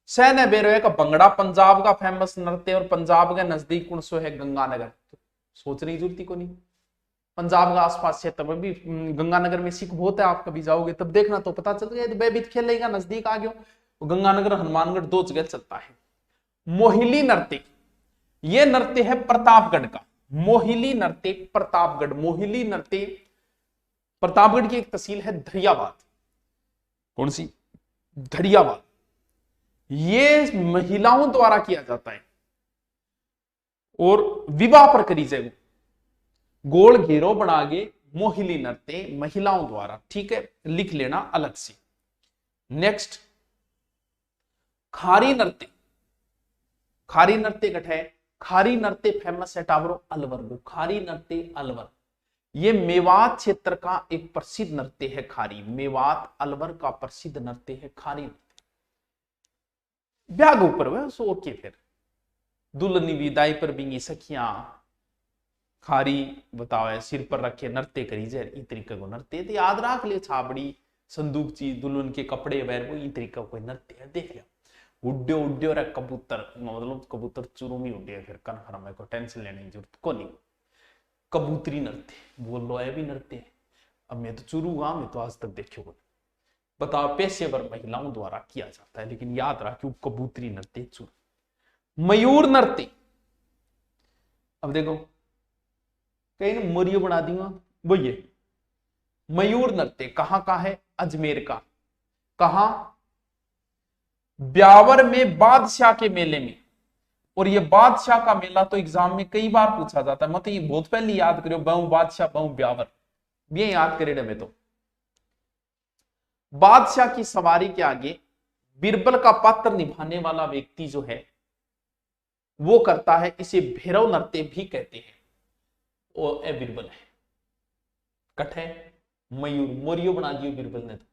सैन्य बेरोए का बंगड़ा पंजाब का फेमस नृत्य, और पंजाब के नजदीक कौन सो है, गंगानगर। तो सोचने की जरूरत को नहीं, पंजाब का आसपास क्षेत्र में भी गंगानगर में सिख बहुत है, आप कभी जाओगे तब देखना तो पता चल गया, बेबीत खेलेगा नजदीक आ गया, गंगानगर हनुमानगढ़ दो जगह चलता है। मोहिली नृत्य, ये नृत्य है प्रतापगढ़ का, मोहिली नृत्य प्रतापगढ़, मोहिली नृत्य प्रतापगढ़ की एक तहसील है धरियावाद, कौन सी, धरियावाद, ये महिलाओं द्वारा किया जाता है, और विवाह पर करी जाए, गोल घेरो बना के मोहिली नृत्य महिलाओं द्वारा, ठीक है, लिख लेना अलग से। नेक्स्ट खारी नृत्य, खारी नृत्य कट है, खारी नृत्य फेमस है टावरो अलवर को, खारी नृत्य अलवर, ये मेवात क्षेत्र का एक प्रसिद्ध नृत्य है खारी, मेवात अलवर का प्रसिद्ध नृत्य है खारी नृत्य। ब्याह ऊपर वह सो ओके, फिर दुल्हनी विदाई पर भी सखियां खारी बताओ है, सिर पर रखे नृत्य करी जाए, इस तरीके को नृत्य तो याद रख लियो, छाबड़ी संदूक चीज दुल्हन के कपड़े वैर वो इस तरीका कोई नृत्य है, देख लिया। उड्यो उड्यो रे कबूतर, मतलब कबूतर चुरूमी उड्डे, फिर कन्फर्म है, को टेंशन लेने की जरूरत को नहीं। कबूतरी नृत्य बोल लो है भी नृत्य, अब मैं तो चुरूंगा, मैं तो आज तक देखियो बताओ, पेशेवर महिलाओं द्वारा किया जाता है, लेकिन याद रखियो कबूतरी नृत्य चुर। मयूर नृत्य, अब देखो कहीं मोरियो बना दूंगा, वो ये मयूर नृत्य कहां का है, अजमेर का, कहां, ब्यावर में बादशाह के मेले में, और ये बादशाह का मेला तो एग्जाम में कई बार पूछा जाता है, मतलब ये बहुत पहले याद करो, बहु बादशाह बहु ब्यावर, ये याद करे में। तो बादशाह की सवारी के आगे बिरबल का पात्र निभाने वाला व्यक्ति जो है वो करता है, इसे भैरव नृत्य भी कहते हैं, वो ए बिरबल है, कठे मयूर मोरियो बना दियो बिरबल ने, तो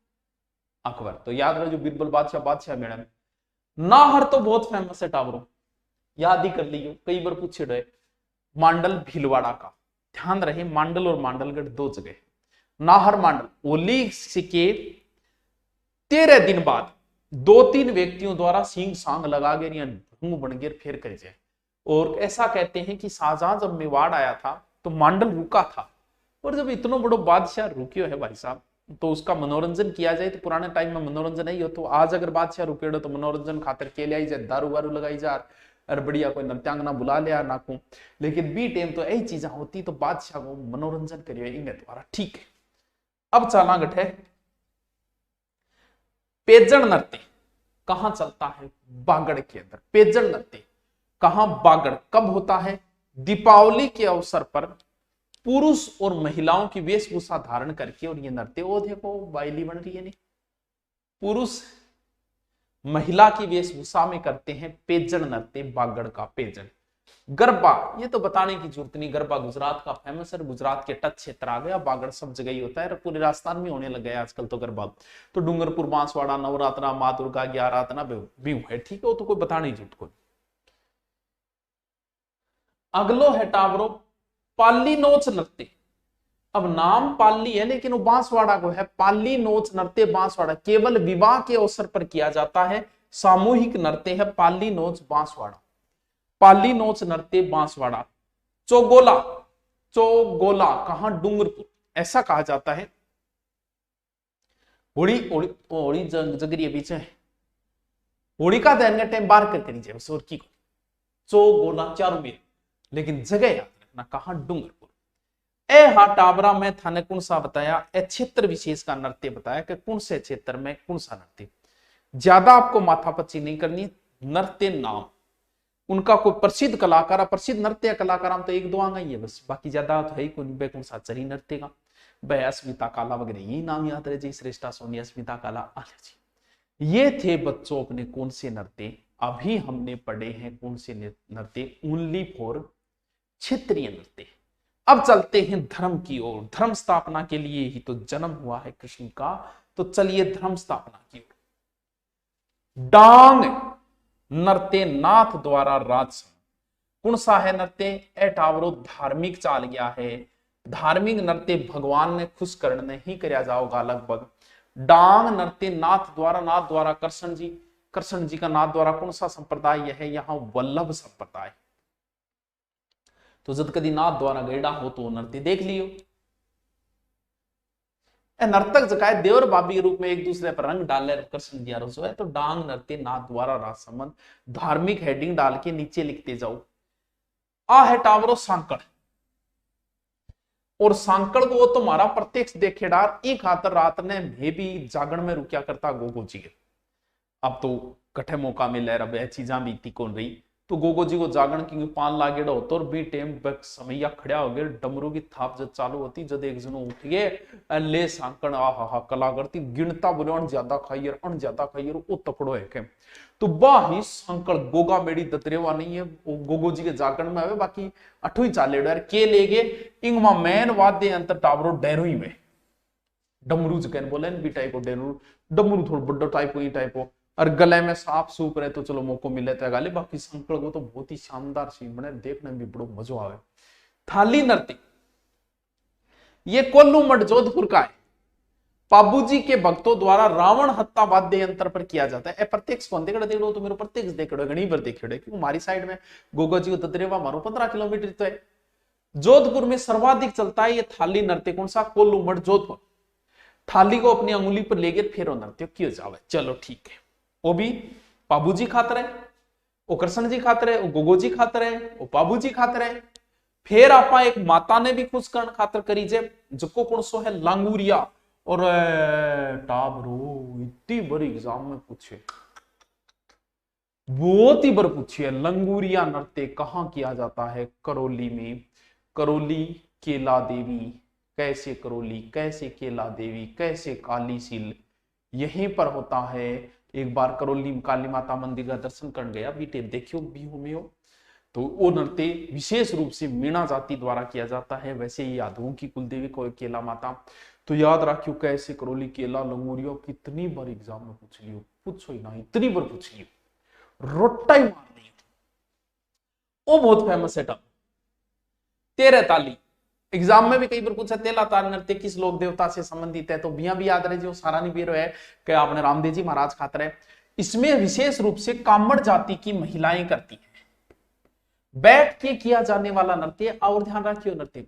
अकबर, तो याद रहो जो बिरबल बादशाह, बादशाह मैडम। नाहर तो बहुत फेमस है टावरो, याद ही कर लियो, कई बार पूछे रहे। मांडल भीलवाड़ा का, ध्यान रहे मांडल और मांडलगढ़ दो जगह, नाहर मांडल। ओली के 13 दिन बाद 2-3 व्यक्तियों द्वारा सींग सांग लगा गए, ढूंग बन गए, फिर कर जाए। और ऐसा कहते हैं कि शाहजहां जब मेवाड़ आया था तो मांडल रुका था, और जब इतना बड़ो बादशाह रुकियो है भाई साहब, तो उसका मनोरंजन किया जाए, तो पुराने टाइम में मनोरंजन नहीं हो, तो आज अगर बादशाह रुके तो मनोरंजन खातिर के लिया जाए, दारू वारू लगाई जा, और बढ़िया कोई नृत्यांगना बुला लिया नाकू, लेकिन बी टाइम तो यही चीजें होती, तो बादशाह को मनोरंजन करिए इनके द्वारा, ठीक है। अब चला गठ है पेजन नृत्य, कहां चलता है, बागड़ के अंदर, पेजन नृत्य कहां बागड़ कब होता है? दीपावली के अवसर पर पुरुष और महिलाओं की वेशभूषा धारण करके और ये नृत्य, वो देखो बाइली बन रही है नहीं, पुरुष महिला की वेशभूषा में करते हैं पेजन नृत्य, बागड़ का पेजन। गरबा, ये तो बताने की जरूरत नहीं, गरबा गुजरात का फेमस है, गुजरात के टच क्षेत्र आ गया, बागड़ सब जगह ही होता है, पूरे राजस्थान में होने लग गया आजकल तो गरबा। तो डूंगरपुर, बांसवाड़ा, नवरात्रा, माँ दुर्गा, 11 भी है, ठीक है, वो तो कोई बताने की जरूरत कोई। अगलो है टावरो पाली नोच नृत्य। अब नाम पाली है लेकिन वो बांसवाड़ा को है, पाली नोच नृत्य बांसवाड़ा, केवल विवाह के अवसर पर किया जाता है, सामूहिक नृत्य है पाली नोच बांसवाड़ा, पाली नोच नृत्य बांसवाड़ा। चौगोला, चौगोला कहां? डूंगरपुर, ऐसा कहा जाता है। होली होली होली जगरी बीच में होली का दहन का टाइम बार कर लीजिए सोरकी को, चौगोला चारों में, लेकिन जगह याद रखना कहां? डूंगरपुर। ए हा टाबरा में थाने कौन सा बताया? ए क्षेत्र विशेष का नृत्य बताया कि कौन से क्षेत्र में कौन सा नृत्य। ज्यादा आपको माथापच्ची नहीं करनी, नृत्य नाम उनका कोई प्रसिद्ध कलाकार, प्रसिद्ध नृत्य कलाकार हम तो एक दो आंगा ही है बस, बाकी ज्यादा तो है ही कोई, कौन सा चरी नृत्य का वह अस्मिता काला वगैरह ये नाम याद रहे जी, श्रेष्ठा सोनी, अस्मिता काला, आलिया जी। ये थे बच्चों अपने कौन से नृत्य। अभी हमने पढ़े हैं कौन से नृत्य? ओनली फॉर क्षेत्रीय नृत्य। अब चलते हैं धर्म की ओर। धर्म स्थापना के लिए ही तो जन्म हुआ है कृष्ण का, तो चलिए धर्म स्थापना की ओर। डांग नृत्य नाथ द्वारा राज, कौन सा है नृत्य? एटावरो धार्मिक चाल गया है, धार्मिक नृत्य भगवान ने खुश करने ही करया जाओगा लगभग। डांग नृत्य नाथ द्वारा कृष्ण जी का नाथ द्वारा कौन सा संप्रदाय है? यहाँ वल्लभ संप्रदाय। तो जब कभी नाथ द्वारा गैडा हो तो नृत्य देख लियो। नर्तक जकाय देवर बाबी के रूप में एक दूसरे पर रंग डाले कृष्ण दिया रसो है, तो डांग नृत्य नाथ द्वारा राज संबंध, धार्मिक हेडिंग डाल के नीचे लिखते जाओ। आ है टावरो सांकड़, और सांकड़ को वो तुम्हारा प्रत्यक्ष देखे डार एक खातर रात ने मैं भी जागरण में रुकिया करता गोगो जी। अब तो कठे मौका मिले रब चीजा बीती कौन रही, तो गोगो जी को जागरण की पान लागेड़ा होता और बी टेम समैया खड़ा हो गया, डमरू की थाप जब चालू होती, जब एक जनो उठ गए ले सांकड़ आ हा कला करती, गिनता बोले अण ज्यादा खाइए अण ज्यादा खाइए, वो तकड़ो है के। तो बाही सांकड़ गोगा मेड़ी दतरेवा नहीं है, वो गोगो जी के जागरण में आवे, बाकी अठो ही चाले के ले गए इंगमा मैन वाद्य अंतर टावरो डेरू ही में डमरू जकन बोले बी टाइप डेरू, डमरू थोड़ा बड़ा टाइप ही टाइप हो, और गले में साफ सूप रहे तो चलो मौको मिले तो गाले, बाकी संकल को तो बहुत ही शानदार सीन बने, देखने में भी बड़ो मजा आवे। थाली नृत्य, ये कोल्लू मठ जोधपुर का है, पाबूजी के भक्तों द्वारा रावण हत्या वाद्य यंत्र पर किया जाता है। प्रत्यक्ष कौन देखो देखो तो मेरे प्रत्यक्ष देखो घनी बार देखो, क्योंकि हमारी साइड में गोगा जी को ददरेवा मारो 15 किलोमीटर तो है। जोधपुर में सर्वाधिक चलता है ये थाली नृत्य, कौन सा? कोल्लू मठ जोधपुर। थाली को अपनी अंगुली पर लेकर फेरो नृत्य किया जावे, चलो ठीक है। वो भी पाबूजी खातर है, वो कृष्ण जी खातर है, वो गोगो जी खातर है, वो पाबूजी खातर है। फिर आपा एक माता ने भी खुश करण खातर करी जे, जिको कौन सो है? लांगूरिया। और टाबरो इतनी बड़ी एग्जाम में पूछे, बहुत ही बार पूछी है, लंगूरिया नृत्य कहां किया जाता है? करौली में। करौली केला देवी, कैसे करौली, कैसे केला देवी, कैसे काली सील, यहीं पर होता है। एक बार करौली काली माता मंदिर का दर्शन कर गया, बीटे देखियो बिहू में हो, तो वो नृत्य विशेष रूप से मीणा जाति द्वारा किया जाता है। वैसे ही यादवों की कुलदेवी को केला माता, तो याद रखियो कैसे करौली केला लंगूरियो, कितनी बार एग्जाम में पूछ लियो, पूछो ही ना, इतनी बार पूछ लियो, रोटा ही मार लियो। वो बहुत फेमस है। तेरह ताली, एग्जाम में भी कई बार पूछा तेला ताल नृत्य किस लोक देवता से संबंधित है? तो बिया भी याद रहे जो सारा नहीं भी है कि आपने रामदेव जी महाराज खातर है। इसमें विशेष रूप से कामड़ जाति की महिलाएं करती हैं, बैठ के किया जाने वाला नृत्य। और ध्यान रखियो नृत्य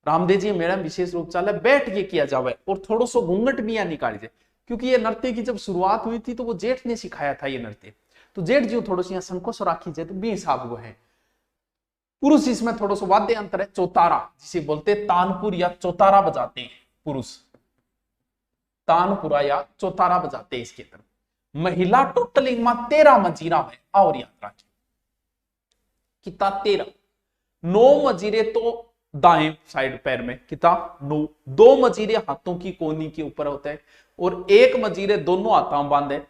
रामदेव जी मैडम विशेष रूप से बैठ के किया जावे, और थोड़ा सा घूंघट भी यहाँ निकाल जाए, क्योंकि ये नृत्य की जब शुरुआत हुई थी तो वो जेठ ने सिखाया था ये नृत्य, तो जेठ जी थोड़ा सा संकोच राखी जाए तो बी हिसाब वो है। पुरुष इसमें थोड़ा सा वाद्य अंतर है, चौतारा जिसे बोलते तानपुर या चौतारा बजाते हैं पुरुष, तानपुरा या चौतारा बजाते हैं इसके तरफ। महिला टोटल 13 मंजीरा में। और यात्रा कितना 13, 9 मजीरे तो दाएं साइड पैर में, कितना 9, 2 मजीरे हाथों की कोहनी के ऊपर होते हैं और 1 मजीरे दोनों हाथों में बांधे,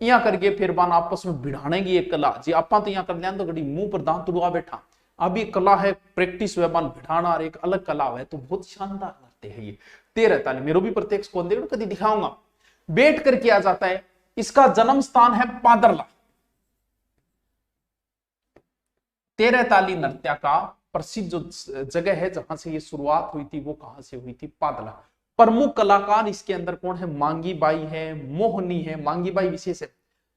यहाँ करके फिर बान आपस में भिड़ाने की एक कला जी। आप तो यहाँ कर लिया तो घड़ी मुंह पर दांत तुड़वा बैठा, अभी कला है, प्रैक्टिस हुआ बान भिड़ाना और एक अलग कला है, तो बहुत शानदार लगते हैं ये। 13 ताली मेरे भी प्रत्यक्ष कौन देगा कभी दिखाऊंगा। बैठ कर किया जाता है। इसका जन्म स्थान है पादरला। 13 ताली नृत्य का प्रसिद्ध जो जगह है जहां से ये शुरुआत हुई थी वो कहां से हुई थी? पादला। प्रमुख कलाकार इसके अंदर कौन है? मांगी बाई है, मोहनी है, मांगी बाई विशेष है,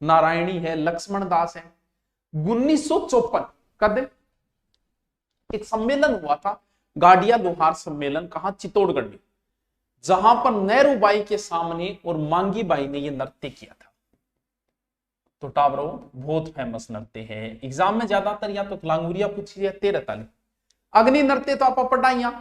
नारायणी है, लक्ष्मण दास है। 1954 कद एक सम्मेलन हुआ था, गाडिया लोहार सम्मेलन, कहां? चित्तौड़गढ़ में, जहां पर नेहरू बाई के सामने और मांगी बाई ने यह नृत्य किया था। तो टाबरो बहुत फेमस नृत्य है, एग्जाम में ज्यादातर या तो लांगुरिया पूछी है। 13 ताली। अग्नि नृत्य तो आप पढ़ाइया,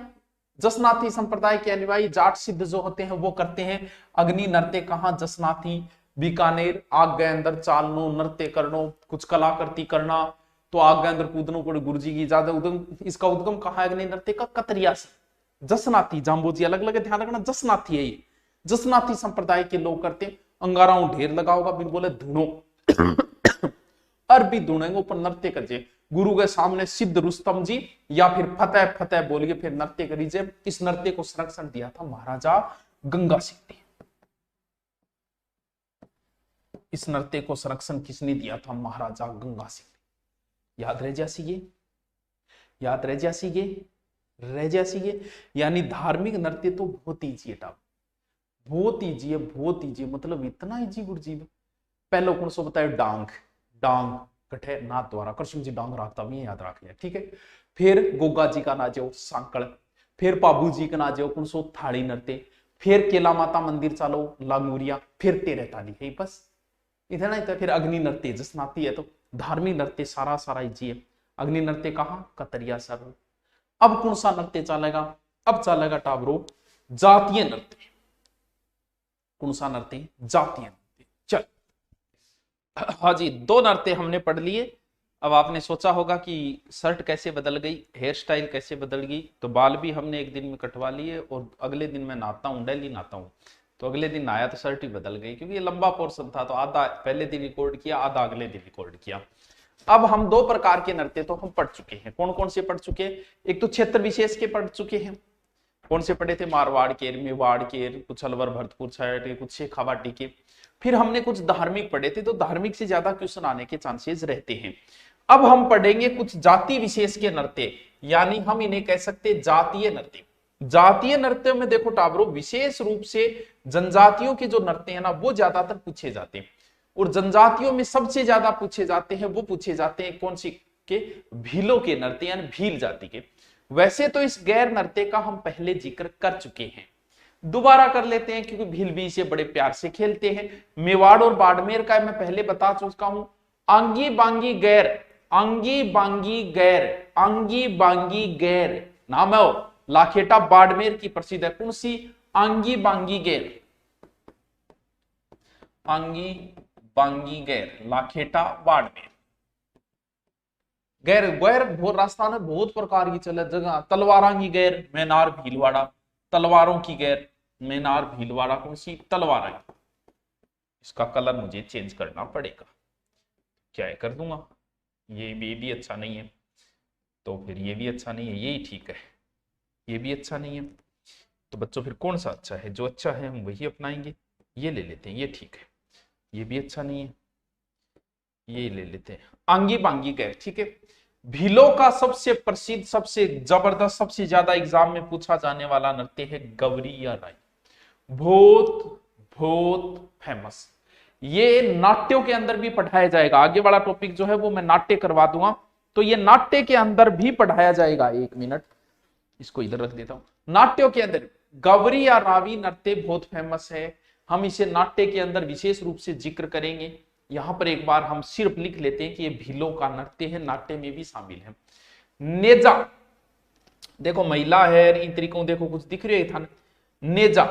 जसनाथी संप्रदाय के अनुयायी जाट सिद्ध जो होते हैं वो करते हैं अग्नि नृत्य। कहां? जसनाथी, बीकानेर। आग के अंदर चालनो, नृत्य करनो, कुछ कलाकृति करना, तो आग के अंदर कूदनो पड़े, गुरु जी की ज्यादा उद्गम। इसका उद्गम कहां है अग्नि नृत्य का? कतरिया से। जसनाथी, जाम्बोजी अलग अलग ध्यान रखना, जसनाथी है ये, जसनाथी संप्रदाय के लोग करते हैं। अंगाराओं ढेर लगाओगा, बिन बोले धुनो अरबी धुनेंगे ऊपर नृत्य करिए, गुरु के सामने सिद्ध रुस्तम जी या फिर फतेह फतेह बोलिए, फिर नृत्य करिए। इस नृत्य को संरक्षण दिया था महाराजा गंगा सिंह ने। इस नृत्य को संरक्षण किसने दिया था? महाराजा गंगा सिंह ने। याद रह जासी ये, याद रह जासी ये, रह जासी ये। यानी धार्मिक नृत्य तो बहुत ईजी है, बहुत ईजी है, बहुत ईजी, मतलब इतना ईजी गुरुजी। पहले कौन सो बताए? डांग, डांग कठे नाथ द्वारा, कृष्ण जी डांग राखता भी याद रख लिया, ठीक है। फिर गोगा जी का नाचो सांकड़, फिर बाबू जी का नाचो कौन सो थाड़ी नृत्य, फिर केला माता मंदिर चालो लांगुरिया, फिर 13 ताली है, बस इतना ही। फिर अग्नि नृत्य जसनाती है, तो धार्मिक नृत्य सारा सारा ईजी है। अग्नि नृत्य कहां? कतरिया सर। अब कौन सा नृत्य चलेगा? अब चलेगा टाबरो जातीय नृत्य। कौन सा नृत्य? जातीय नृत्य। चल हाँ जी, 2 नृत्य हमने पढ़ लिए। अब आपने सोचा होगा कि शर्ट कैसे बदल गई, हेयर स्टाइल कैसे बदल गई। तो बाल भी हमने एक दिन में कटवा लिए और अगले दिन मैं नहाता हूँ, डेली नहाता हूँ, तो अगले दिन नहाया तो शर्ट ही बदल गई, क्योंकि ये लंबा पोर्शन था, तो आधा पहले दिन रिकॉर्ड किया, आधा अगले दिन रिकॉर्ड किया। अब हम 2 प्रकार के नृत्य तो हम पढ़ चुके हैं। कौन कौन से पढ़ चुके हैं? एक तो क्षेत्र विशेष के पढ़ चुके हैं। कौन से पढ़े थे? मारवाड़ के, मेवाड़ के, कुछ अलवर भरतपुर साइड, कुछ शेखावाटी के। फिर हमने कुछ धार्मिक पढ़े थे, तो धार्मिक से ज्यादा क्वेश्चन आने के चांसेस रहते हैं। अब हम पढ़ेंगे कुछ जाति विशेष के नृत्य, यानी हम इन्हें कह सकते हैं जातीय नृत्य। जातीय नृत्य में देखो टाबरो, विशेष रूप से जनजातियों के जो नृत्य है ना वो ज्यादातर पूछे जाते हैं, और जनजातियों में सबसे ज्यादा पूछे जाते हैं वो पूछे जाते हैं कौन सी के? भीलों के नृत्य, यानी भील जाति के। वैसे तो इस गैर नृत्य का हम पहले जिक्र कर चुके हैं, दोबारा कर लेते हैं क्योंकि भील भी इसे बड़े प्यार से खेलते हैं। मेवाड़ और बाड़मेर का मैं पहले बता चुका हूं। आंगी बांगी गैर, आंगी बांगी गैर, आंगी बांगी गैर नाम है, लाखेटा बाड़मेर की प्रसिद्ध है। कौन सी? आंगी बांगी गैर, आंगी बांगी गैर, लाखेटा बाड़मेर। गैर गैर बहुत राजस्थान में बहुत प्रकार की चले जगह। तलवारा की गैर, मैनार भीलवाड़ा, तलवारों की गैर, मैनार भीलवाड़ा। कौन सी? तलवारा की। इसका कलर मुझे चेंज करना पड़ेगा, क्या कर दूंगा, ये भी अच्छा नहीं है, तो फिर ये भी अच्छा नहीं है, यही ठीक है, ये भी अच्छा नहीं है। तो बच्चों फिर कौन सा अच्छा है? जो अच्छा है हम वही अपनाएंगे, ये ले लेते हैं, ये ठीक है। ये भी अच्छा नहीं है, ये ले लेते हैं, आंगी बांगी गैर, ठीक है। भीलों का सबसे प्रसिद्ध, सबसे जबरदस्त, सबसे ज्यादा एग्जाम में पूछा जाने वाला नृत्य है गवरी या राई। बहुत बहुत फेमस, ये नाट्यों के अंदर भी पढ़ाया जाएगा। आगे वाला टॉपिक जो है वो मैं नाट्य करवा दूंगा, तो ये नाट्य के अंदर भी पढ़ाया जाएगा। 1 मिनट इसको इधर रख देता हूं। नाट्यों के अंदर गवरी या रावी नृत्य बहुत फेमस है, हम इसे नाट्य के अंदर विशेष रूप से जिक्र करेंगे। यहां पर एक बार हम सिर्फ लिख लेते हैं कि ये भीलों का नृत्य है, नाट्य में भी शामिल है। नेजा, देखो महिला है, इन तरीकों देखो कुछ दिख रही था। नेजा,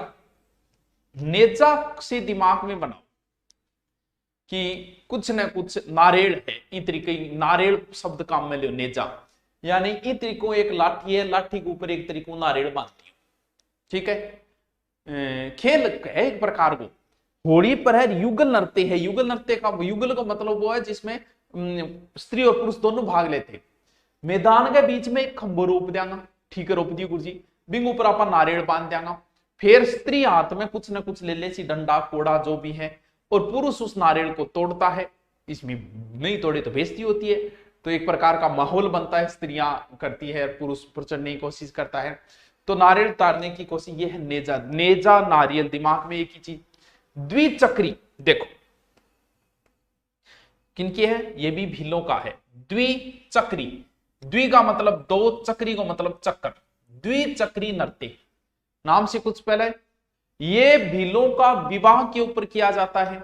नेजा से दिमाग में बनाओ कि कुछ न कुछ नारेल है, ई तरीके नारेल शब्द काम में लियो नेजा, यानी ई तरीको एक लाठी है, लाठी के ऊपर एक तरीको नारेल बांधती, ठीक है। खेल है एक प्रकार को। होली पर है युगल नृत्य है, युगल नृत्य का युगल का मतलब वो है जिसमें स्त्री और पुरुष दोनों भाग लेते। मैदान के बीच में एक खंबो रोप देंगा, ठीक है, रोप दी गुरुजी, बिंग ऊपर आप नारियल बांध देंगा, फिर स्त्री हाथ में कुछ ना कुछ ले ले सी, डंडा कोड़ा जो भी है, और पुरुष उस नारियल को तोड़ता है, इसमें नहीं तोड़े तो बेइज्जती होती है, तो एक प्रकार का माहौल बनता है, स्त्रियां करती है, पुरुष पर चढ़ने की कोशिश करता है, तो नारियल उतारने की कोशिश, ये है नेजा, नेजा नारियल, दिमाग में एक ही चीज। द्विचक्री देखो किनकी है, ये भी भीलों का है, द्विचक्री, द्वि का मतलब दो, चक्री का मतलब चक्कर, द्विचक्री नृत्य, नाम से कुछ पहले, ये भीलों का विवाह के ऊपर किया जाता है।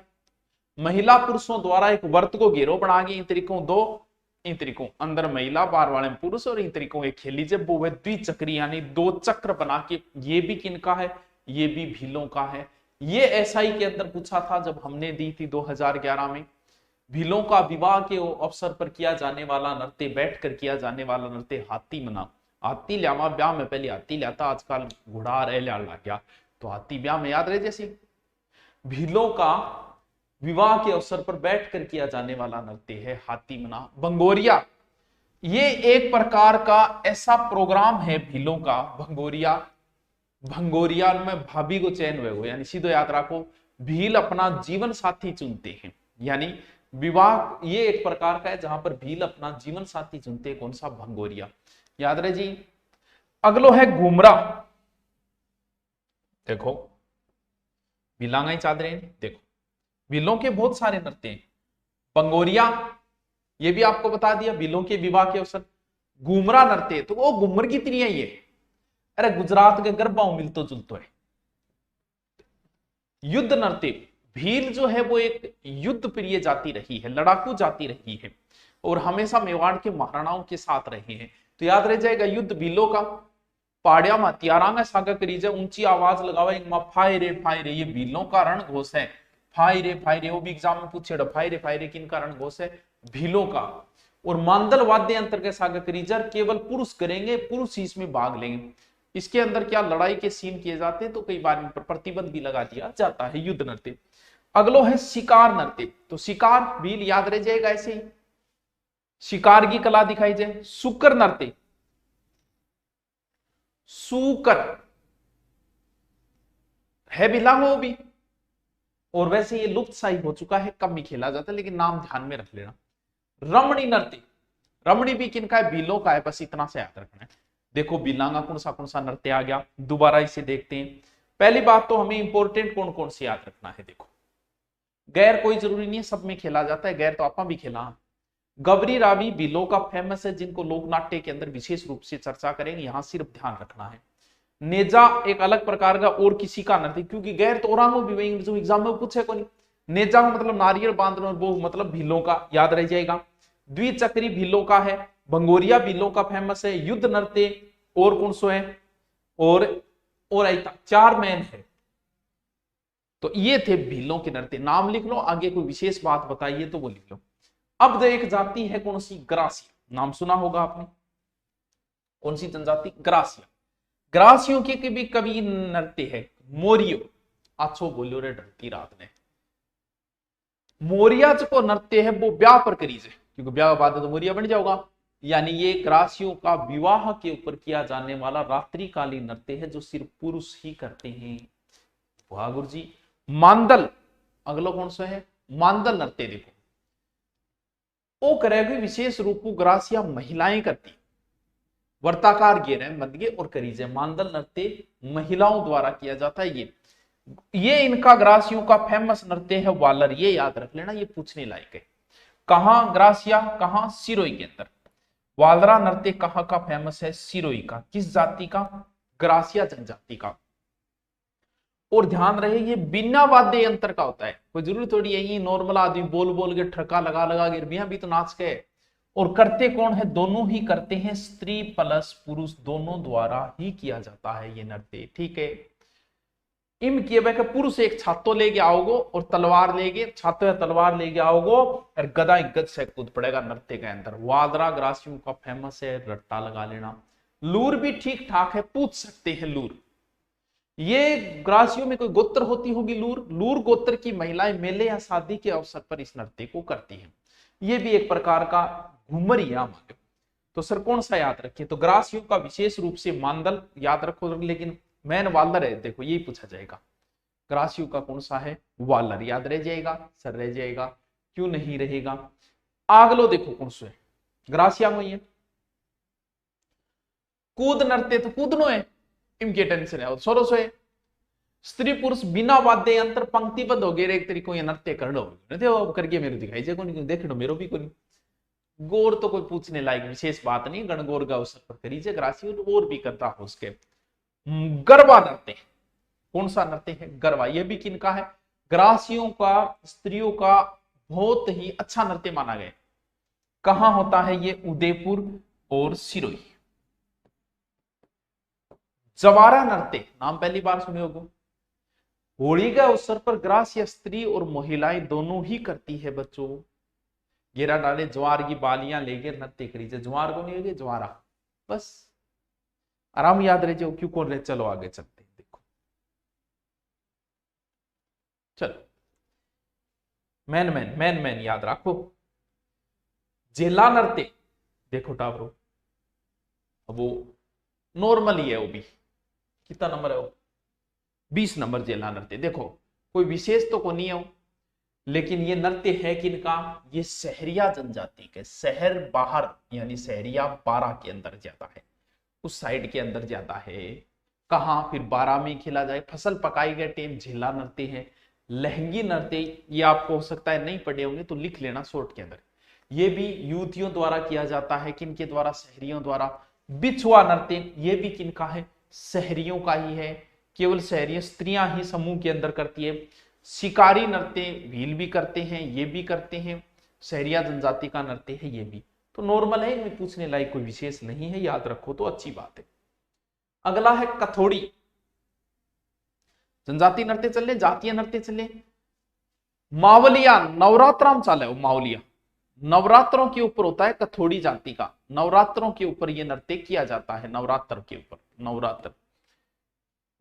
महिला पुरुषों द्वारा एक वर्त को घेरो बना के, इन तरीकों दो, इन तरीकों अंदर महिला बाहर वाले पुरुष, और इन तरीकों एक खेली जब वो द्विचक्री यानी दो चक्र बना के, ये भी किनका है, ये भी भीलों का है। ये एसआई के अंदर पूछा था जब हमने दी थी 2011 में, भीलों का विवाह के अवसर पर किया जाने वाला नृत्य, बैठकर किया जाने वाला नृत्य हाथी मना, हाथी लियावा, ब्याह में पहले हाथी लिया था, आजकल घोड़ा रह लग गया, तो हाथी ब्याह में याद रहे, जैसे भीलों का विवाह के अवसर पर बैठकर किया जाने वाला नृत्य है हाथी मना। भंगोरिया, ये एक प्रकार का ऐसा प्रोग्राम है भीलों का, भंगोरिया, भंगोरिया में भाभी को चयन हुए, यानी सीधे याद रखो, भील अपना जीवन साथी चुनते हैं, यानी विवाह ये एक प्रकार का है जहां पर भील अपना जीवन साथी चुनते हैं, कौन सा, भंगोरिया, याद रहे जी। अगलो है घुमरा, देखो भीलांगाई चादरें, देखो भीलों के बहुत सारे नृत्य हैं। भंगोरिया ये भी आपको बता दिया, भीलों के विवाह के अवसर। घुमरा नृत्य तो वो घुमर की तरह ही है, अरे गुजरात के गरबा मिलतो जुलतो है। युद्ध नृत्य, भील जो है वो एक युद्ध प्रिय जाति रही है, लड़ाकू जाति रही है, और हमेशा मेवाड़ के महाराणाओं के साथ रहे हैं, तो याद रह जाएगा युद्ध भीलों का। पाड़िया में हथियारा सागा करी ऊंची आवाज लगावा, फायरे फायरे, ये भीलों का रण घोष है, फायरे फायरे, वो भी एग्जाम में पूछे, फायरे फायरे किन का रण घोष है, भीलों का। और मांदल वाद्य यंत्र के सागा करीजर केवल पुरुष करेंगे, पुरुष ही इसमें भाग लेंगे। इसके अंदर क्या लड़ाई के सीन किए जाते हैं, तो कई बार इन पर प्रतिबंध भी लगा दिया जाता है, युद्ध नृत्य। अगलो है शिकार नृत्य, तो शिकार भील याद रह जाएगा ऐसे ही, शिकार की कला दिखाई जाए। सुकर नृत्य, सुकर है बिलांग वो भी, और वैसे ये लुप्त सा ही हो चुका है, कम ही खेला जाता है, लेकिन नाम ध्यान में रख लेना। रमणी नृत्य, रमणी भी किनका है, भीलों का है, बस इतना से याद रखना है। देखो बिलांगा कौन सा नृत्य आ गया, दोबारा इसे देखते हैं। पहली बात तो हमें इंपॉर्टेंट कौन कौन से याद रखना है, देखो गैर कोई जरूरी नहीं है, सब में खेला जाता है, गैर तो आपा भी खेला। गबरी रावी भीलों का फेमस है, जिनको लोक नाट्य के अंदर विशेष रूप से चर्चा करेंगे, यहां सिर्फ ध्यान रखना है। नेजा एक अलग प्रकार का और किसी का नृत्य, क्योंकि गैर तो औरांगो भी जो एग्जाम में पूछे को नहीं। नेजा का मतलब नारियल बांधना, वो मतलब भीलों का, याद रह जाएगा। द्विचक्री भीलों का है, भंगोरिया भीलों का फेमस है, युद्ध नृत्य और कौन सो है, और ऐसा चार मैन है। तो ये थे भीलों के नृत्य, नाम लिख लो, आगे कोई विशेष बात बताइए तो वो लिख लो। अब एक जाति है कौन सी, ग्रासिया, नाम सुना होगा आपने, कौन सी जनजाति, ग्रासिया। ग्रासियों के भी कवि नृत्य है, मोरियो, अच्छो बोलियो रे डरती रात ने। मोरिया जो नृत्य है वो ब्याह पर करी जाए, क्योंकि ब्याह बाद तो मोरिया बन जाओगा, यानी ये ग्रासियों का विवाह के ऊपर किया जाने वाला रात्रिकालीन नृत्य है, जो सिर्फ पुरुष ही करते हैं। वाह गुरु जी। मांदल, अगला कौन सा है, मांदल नृत्य, देखो वो करेगी विशेष रूप को ग्रासिया महिलाएं करती, वर्ताकार घेरे मध्य और करीजे। मांदल नृत्य महिलाओं द्वारा किया जाता है। ये इनका ग्रासियों का फेमस नृत्य है वालर, ये याद रख लेना, ये पूछने लायक है। कहां ग्रासिया, कहां, सिरोही के अंदर। वालरा नृत्य कहां का फेमस है, सिरोही का। किस जाति का, ग्रासिया जनजाति का। और ध्यान रहे ये बिना वाद्य यंत्र का होता है, कोई जरूरी थोड़ी यही नॉर्मल आदमी बोल बोल के ठरका लगा लगा के भी तो नाच के। और करते कौन है, दोनों ही करते हैं, स्त्री प्लस पुरुष दोनों द्वारा ही किया जाता है ये नृत्य, ठीक है। इम किए वह पुरुष एक छातो लेके आओगो और तलवार लेके छातो या तलवार लेके आओगो और गदा गज से कूद पड़ेगा नृत्य के अंदर। वादरा ग्रासियों का फेमस है, रट्टा लगा लेना। लूर भी ठीक ठाक है, पूछ सकते हैं लूर। ये ग्रासियों में कोई गोत्र होती होगी लूर। लूर गोत्र की महिलाएं मेले या शादी के अवसर पर इस नृत्य को करती हैं। ये भी एक प्रकार का घूमर ही है। तो सर कौन सा याद रखिए, तो ग्रासियों का विशेष रूप से मांदल याद रखो, लेकिन मैन वालर है, देखो यही पूछा जाएगा। ग्रासियों का कौन सा है, वालर याद रह जाएगा सर, रह जाएगा, क्यों नहीं रहेगा। आगलो देखो कौन सा है, ग्रासिया में है। कूद नृत्य तो कूदनो है, इनके टेंशन है, और सोरो सो है। स्त्री पुरुष बिना वाद्य यंत्र पंक्तिबद्ध हो गए एक तरीको ये नृत्य कर लो करके मेरे दिखाई जे को नहीं देख लो, मेरो भी को नहीं। गौर तो कोई पूछने लायक विशेष बात नहीं, गणगौर का अवसर पर करी जे ग्रासी और भी करता हो उसके। गरबा नृत्य कौन सा नृत्य है, गरबा। यह भी किनका है, ग्रासियों का, स्त्रियों का बहुत ही अच्छा नृत्य माना गया। कहां होता है ये, उदयपुर और सिरोही। जवारा नृत्य नाम पहली बार सुने होगा। होली के अवसर पर ग्रास्य स्त्री और महिलाएं दोनों ही करती है बच्चों। गेरा डाले ज्वार की बालियां लेके नृत्य करी, ज्वार को नहीं होगी ज्वारा, बस आराम याद रहे जो क्यों कौन रहे। चलो आगे चलते हैं, देखो चलो मैन मैन मैन मैन याद रखो। जेला नृत्य देखो टावरो, अब वो नॉर्मल ही है, वो भी कितना नंबर है वो, 20 नंबर जेला नृत्य। देखो कोई विशेष तो को नहीं है, लेकिन ये नृत्य है किनका, ये सहरिया जनजाति के। शहर बाहर यानी सहरिया 12 के अंदर ज्यादा है, उस साइड के अंदर ज्यादा है। कहां, फिर 12 में खेला जाए। फसल पकाई गए टेम झेला नृत्य है। लहंगी नृत्य ये आपको हो सकता है नहीं पढ़े होंगे तो लिख लेना शॉर्ट के अंदर। ये भी युवतियों द्वारा किया जाता है, किनके द्वारा, शहरियों द्वारा। बिछुआ नृत्य ये भी किनका है, शहरियों का ही है, केवल शहरी स्त्रियां ही समूह के अंदर करती है। शिकारी नृत्य भील भी करते हैं, ये भी करते हैं, शहरिया जनजाति का नृत्य है ये भी। तो नॉर्मल है, इनमें पूछने लायक कोई विशेष नहीं है, याद रखो तो अच्छी बात है। अगला है कथोड़ी। जनजाति नृत्य चले, जातीय नृत्य चले। मावलिया नवरात्रा में चाले, मावलिया नवरात्रों के ऊपर होता है, कथोड़ी जाति का नवरात्रों के ऊपर यह नृत्य किया जाता है, नवरात्र के ऊपर, नवरात्र।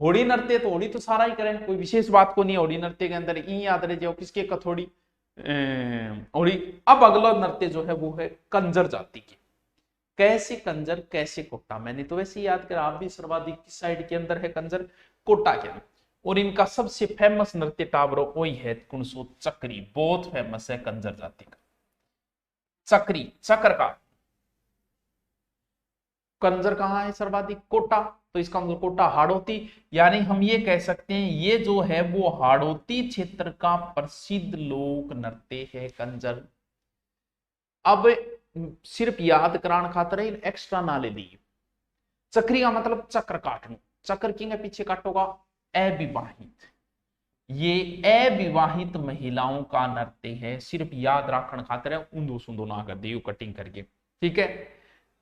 होड़ी नृत्य तो होड़ी तो सारा ही करें, कोई विशेष बात को नहीं। होड़ी नृत्य के अंदर ई याद रह जाओ किसके, कथोड़ी होड़ी। अब अगला नृत्य जो है वो है कंजर जाति की। कैसे कंजर कैसे कोटा, मैंने तो वैसे ही याद करा, आप भी सर्वाधिक किस साइड के अंदर है, कंजर कोटा के अंदर। और इनका सबसे फेमस नृत्य टावरो वही है कुणसो चक्री, बहुत फेमस है कंजर जाति का चक्री। चक्र का कंजर कहां है सर्वाधिक, कोटा, तो इसका मतलब कोटा हाड़ौती। यानी हम ये कह सकते हैं ये जो है वो हाड़ौती क्षेत्र का प्रसिद्ध लोक नृत्य है कंजर। अब सिर्फ याद करान खातर एक्स्ट्रा ना ले दी। चक्री का मतलब चक्र काटना, चक्र किंग पीछे काटोगा, अविवाहित। ये अविवाहित महिलाओं का नृत्य है, सिर्फ याद रखन खातर है, ऊंधो सूंधो ना कर दियो कटिंग करके, ठीक है।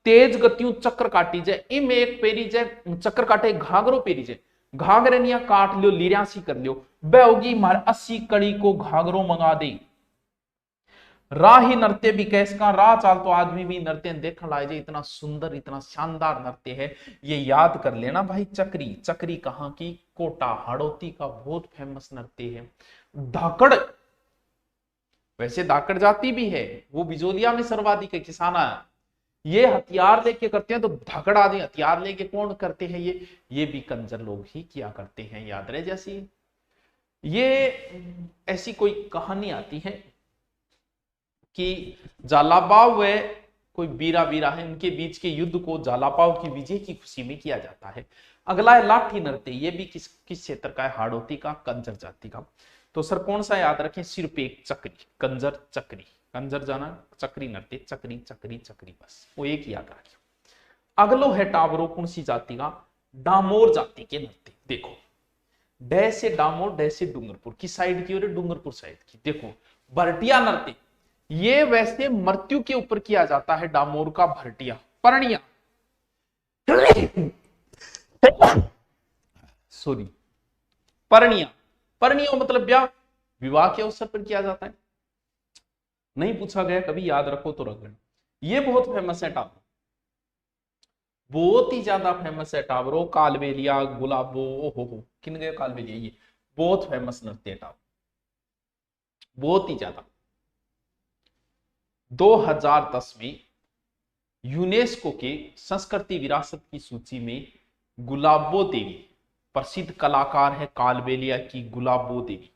तेज गतियों चक्र काटी जाए, इम एक पेरी जाए चक्र काटे, घाघरो पेरी जाए, घाघरे निया काट लियो, लिरासी कर लियो, बह होगी मार 80 कड़ी को घाघरो मंगा दे। राही नृत्य भी कैस का, राह चाल तो आदमी भी नृत्य देखने लाए जाए, इतना सुंदर इतना शानदार नृत्य है, ये याद कर लेना भाई। चक्री, चक्री कहां की, कोटा हाड़ौती का बहुत फेमस नृत्य है। धाकड़, वैसे धाकड़ जाति भी है, वो बिजोलिया में सर्वाधिक है, किसाना। ये हथियार लेके करते हैं, तो धाकड़ आदि हथियार लेके कौन करते हैं, ये भी कंजर लोग ही किया करते हैं, याद रहे। जैसी ये ऐसी कोई कहानी आती है कि जालापाव व कोई बीरा बीरा है, उनके बीच के युद्ध को जालापाव की विजय की खुशी में किया जाता है। अगला है लाठी नृत्य, ये भी किस क्षेत्र का है, हाड़ौती का, कंजर जाति का। तो सर कौन सा याद रखें, सिर्फ एक चक्री, कंजर चक्री, कंजर जाना चक्री नृत्य, चक्री चक्री चक्री, बस वो एक याद रखिए। अगलो है टावरो कौन सी जाति का, डामोर जाति के नृत्य। देखो डै से डामोर, डै से डूंगरपुर, किस साइड की, और डूंगरपुर साइड की। देखो भरटिया नृत्य, ये वैसे मृत्यु के ऊपर किया जाता है, डामोर का भरटिया, परनिया सॉरी, परनिया, परनियो मतलब ब्याह, विवाह के अवसर पर किया जाता है। नहीं पूछा गया कभी, याद रखो तो रख लेना। ये बहुत फेमस है टावरो, बहुत ही ज्यादा फेमस है टावरो। कालबेलिया, गुलाबो, ओहो किन गए कालबेलिया, ये बहुत फेमस नृत्य है टावरो, बहुत ही ज्यादा। 2010 में यूनेस्को के संस्कृति विरासत की सूची में गुलाबो देवी, प्रसिद्ध कलाकार है कालबेलिया की गुलाबो देवी।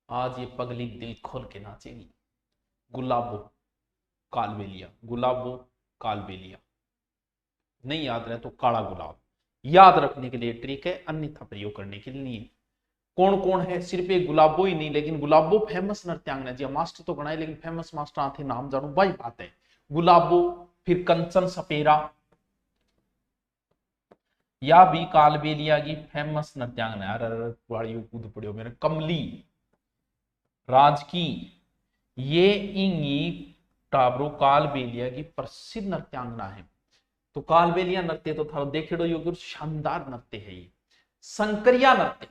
आज ये पगली दिल खोल के नाचेगी। गुलाबो कालबेलिया, गुलाबो कालबेलिया, नहीं याद रहे तो काला गुलाब याद रखने के लिए ट्रिक है, अन्यथा प्रयोग करने के लिए नहीं है। कौन कौन है, सिर्फ एक गुलाबो ही नहीं, लेकिन गुलाबो फेमस नृत्यांगना जी, मास्टर तो बनाए लेकिन फेमस मास्टर आते नाम जानू भाई बात है। गुलाबो, फिर कंचन सपेरा, या भी कालबेलिया की फेमस नृत्यांगना। अरे कूद पड़े हो मेरे, कमली राजकी, ये इंगी टाबरो कालबेलिया की प्रसिद्ध नृत्यांगना है। तो कालबेलिया नृत्य तो था देखेड़ो योग्य शानदार नृत्य है ये। संकरिया नृत्य,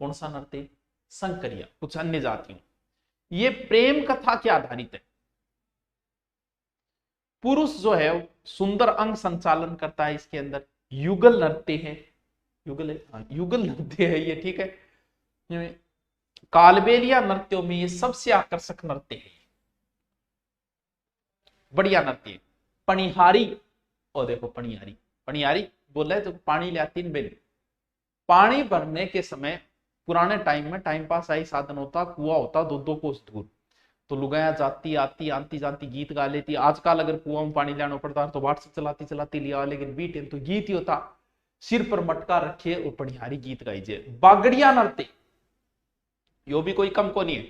कौन सा नृत्य, संकरिया, कुछ अन्य जातियों, ये प्रेम कथा के आधारित है। पुरुष जो है सुंदर अंग संचालन करता है इसके अंदर। युगल नृत्य है, युगल है, हाँ, युगल नृत्य है ये, ठीक है। कालबेलिया नृत्यों में ये सबसे आकर्षक नृत्य है, बढ़िया नृत्य। पणिहारी, और देखो पणिहारी, पणिहारी बोला है तो पानी ले आती बेल। पानी भरने के समय पुराने टाइम में टाइम पास आई साधन होता, कुआं होता 2-2 कोस दूर, तो लुगाया जाती आती आती जाती गीत गा लेती। आजकल अगर कुआं में पानी लाना पड़ता तो वाट्सएप चलाती चलाती लिया, लेकिन बीट तो गीत ही होता, सिर पर मटका रखे और पणिहारी गीत गाइजे। बागड़िया नृत्य, यो भी कोई कम को नहीं है,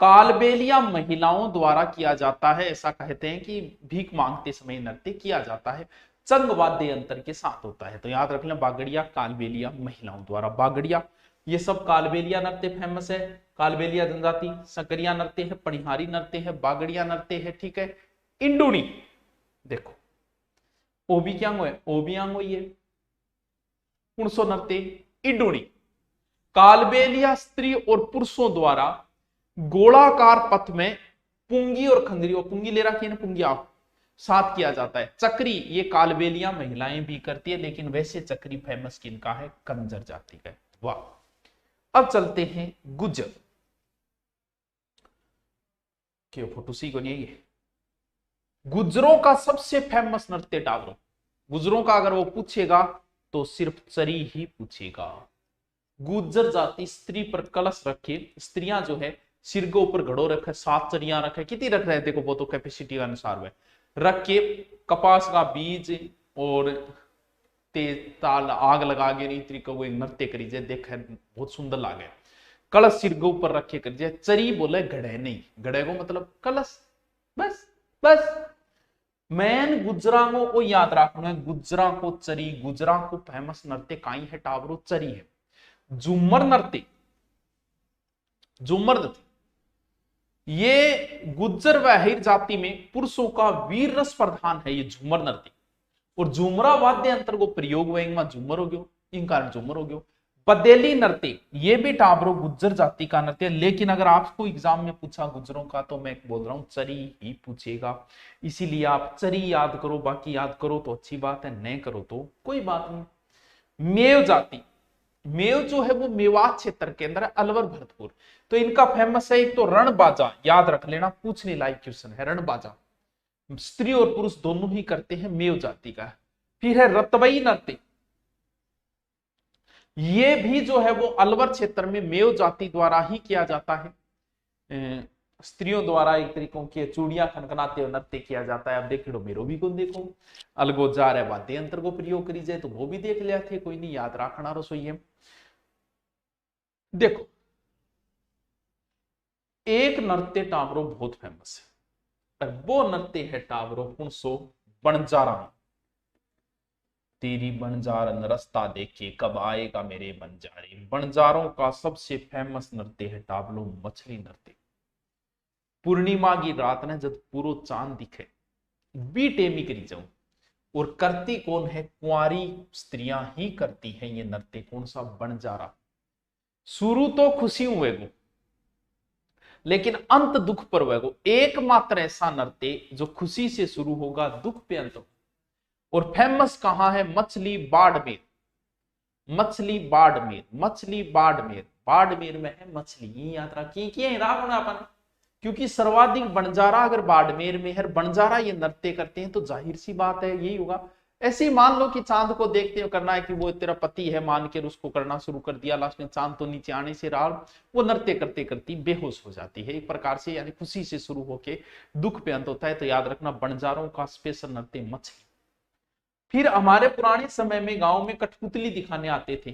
कालबेलिया महिलाओं द्वारा किया जाता है। ऐसा कहते हैं कि भीख मांगते समय नृत्य किया जाता है, चंग वाद्य यंत्र के साथ होता है। तो याद रख लें, बागड़िया कालबेलिया महिलाओं द्वारा, बागड़िया ये सब कालबेलिया नृत्य फेमस है। कालबेलिया जनजाति, सकरिया नृत्य है, पणिहारी नृत्य है, बागड़िया नृत्य है, ठीक है। इंडूनी देखो, ओबी क्या है, ओबियांगो ये पुरुषो नृत्य इंडूनी। कालबेलिया स्त्री और पुरुषों द्वारा गोलाकार पथ में पुंगी और खंगरी, और पुंगी ले रखी है ना, पुंगी आप साथ किया जाता है। चक्री ये कालबेलिया महिलाएं भी करती है, लेकिन वैसे चक्री फेमस किनका है, कंजर जाति का है। वाह। अब चलते हैं गुज्जर के फोटो सी को नहीं है। गुज्जरों का सबसे फेमस नृत्य टावरो। गुज्जरों का अगर वो पूछेगा तो सिर्फ चरी ही पूछेगा। गुज्जर जाति स्त्री पर कलश रखे, स्त्रियां जो है सिर के ऊपर घड़ो रखे, 7 चरियां रखे, कितनी रख रहे हैं देखो, वो तो कैपेसिटी के अनुसार है, रख के कपास का बीज और तेज ताल आग लगा के नहीं तरीका वो नृत्य करी जाए, देख बहुत सुंदर लागे। कलश सिर के ऊपर रखे कर जाए। चरी बोले घड़े नहीं, घड़े को मतलब कलश, बस बस। मैन गुजरा को याद रखना है, गुजरा को चरी, गुजरा को फेमस नृत्य काई है टावरो, चरी है। झूमर नृत्य, झूमर नृत्य ये गुज्जर व अहीर जाति में पुरुषों का वीर रस प्रधान है ये झूमर नृत्य। और झूमरा वाद्य यंत्र को प्रयोग हुआ झूमर हो गयो, इन कारण झूमर हो गयो। बदेली नृत्य ये भी टाबरो गुज्जर जाति का नृत्य, लेकिन अगर आपको एग्जाम में पूछा गुज्जरों का तो मैं बोल रहा हूं चरी ही पूछेगा, इसीलिए आप चरी याद करो, बाकी याद करो तो अच्छी बात है, नहीं करो तो कोई बात नहीं। मेव जाति, मेव जो है वो मेवात क्षेत्र के अंदर है, अलवर भरतपुर। तो इनका फेमस है एक तो रणबाजा, याद रख लेना, पूछने लायक क्वेश्चन है रणबाजा, स्त्री और पुरुष दोनों ही करते हैं, मेव जाति का। फिर है रतबई नृत्य, ये भी जो है वो अलवर क्षेत्र में मेव जाति द्वारा ही किया जाता है। स्त्रियों द्वारा एक तरीकों की चूड़ियां खनखनाते हुए नृत्य किया जाता है। अब देखो मेरो भी को देखो, अलगो जा रहे वाद्य यंत्र को प्रयोग करी जाए तो वो भी देख लिया थे, कोई नहीं याद रखना रसोई है। देखो एक नृत्य टावरो बहुत फेमस है, वो नृत्य है टावरो पुणसो बणजारा। तेरी बंजारन रास्ता देखे कब आएगा मेरे बंजारे। बंजारों का सबसे फेमस नृत्य है टावलो मछली नृत्य। पूर्णिमा की रात ने जब पूरो चांद दिखे, बी टेमी करी जाऊं और करती कौन है? कुंवारी स्त्रियां ही करती हैं ये नृत्य। कौन सा? बंजारा। शुरू तो खुशी हुए गो, लेकिन अंत दुख पर होगा। एकमात्र ऐसा नृत्य जो खुशी से शुरू होगा, दुख पे अंत होगा। और फेमस कहां है? मछली बाड़मेर। मछली बाड़मेर, मछली बाड़मेर, बाड़मेर में है मछली। ये यात्रा की है रावण अपन, क्योंकि सर्वाधिक बंजारा अगर बाड़मेर में है, बंजारा ये नृत्य करते हैं, तो जाहिर सी बात है यही होगा। ऐसे ही मान लो कि चांद को देखते हो करना है कि वो तेरा पति है मान के उसको करना शुरू कर दिया, लास्ट में चांद तो नीचे आने से रहा, वो नृत्य करते करती बेहोश हो जाती है एक प्रकार से, यानी खुशी से शुरू होके दुख पे अंत होता है। तो याद रखना, बंजारों का स्पेशल नृत्य मछली। फिर हमारे पुराने समय में गांव में कठपुतली दिखाने आते थे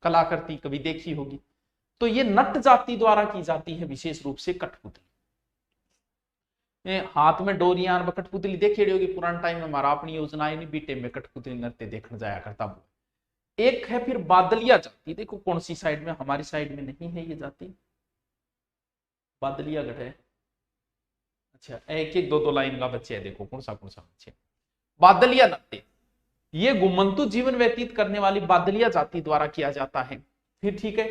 कलाकृति, कभी देखी होगी। तो ये नट जाति द्वारा की जाती है विशेष रूप से कठपुतली। हाथ में डोरियां, कठपुतली देखी होगी पुराने टाइम में। हमारा अपनी योजना नहीं, बीटे में कठपुतली नृत्य देखने जाया करता हूं। एक है फिर बादलिया जाति, देखो कौन सी साइड में, हमारी साइड में नहीं है ये जाति, बादलिया गढ़ है। अच्छा, एक एक दो दो लाइन का बच्चे है, देखो कौन सा बच्चे। बादलिया नृत्य ये घुमंतु जीवन व्यतीत करने वाली बादलिया जाति द्वारा किया जाता है। फिर ठीक है,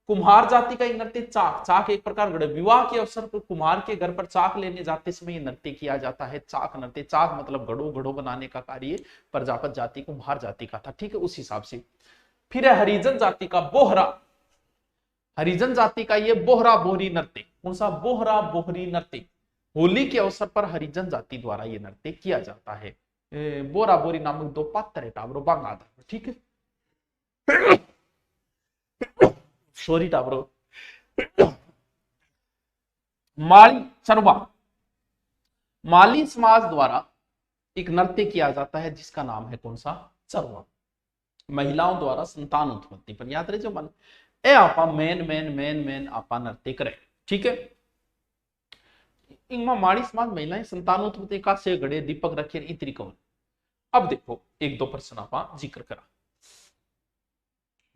कुम्हार जाति का नृत्य चाक। चाक एक प्रकार गढ़, विवाह के अवसर पर कुम्हार के घर पर चाक लेने जाते समय नृत्य किया जाता है, चाक नृत्य। चाक मतलब घड़ो, घड़ो बनाने का कार्य प्रजापत जाति कुम्हार जाति का था, ठीक है, उस हिसाब से। फिर है हरिजन जाति का बोहरा। हरिजन जाति का ये बोहरा बोहरी नृत्य। कौन सा? बोहरा बोहरी नृत्य। होली के अवसर पर हरिजन जाति द्वारा ये नृत्य किया जाता है। बोरा बोरी नामक दो पात्र है टाबरो बांगा, ठीक है, सॉरी टाबरो। माली चरवा, माली समाज द्वारा एक नृत्य किया जाता है जिसका नाम है कौन सा? चरवा। महिलाओं द्वारा संतान उत्पत्ति पर, याद रहे जो मन ए आपा मेन मेन मेन मेन आपा नृत्य करे, ठीक है। इनमें माड़ी समाज महिलाएं संतान उत्पत्ति का से गड़े दीपक रखे इतरी कौन। अब देखो एक दो प्रश्न आप जिक्र करा।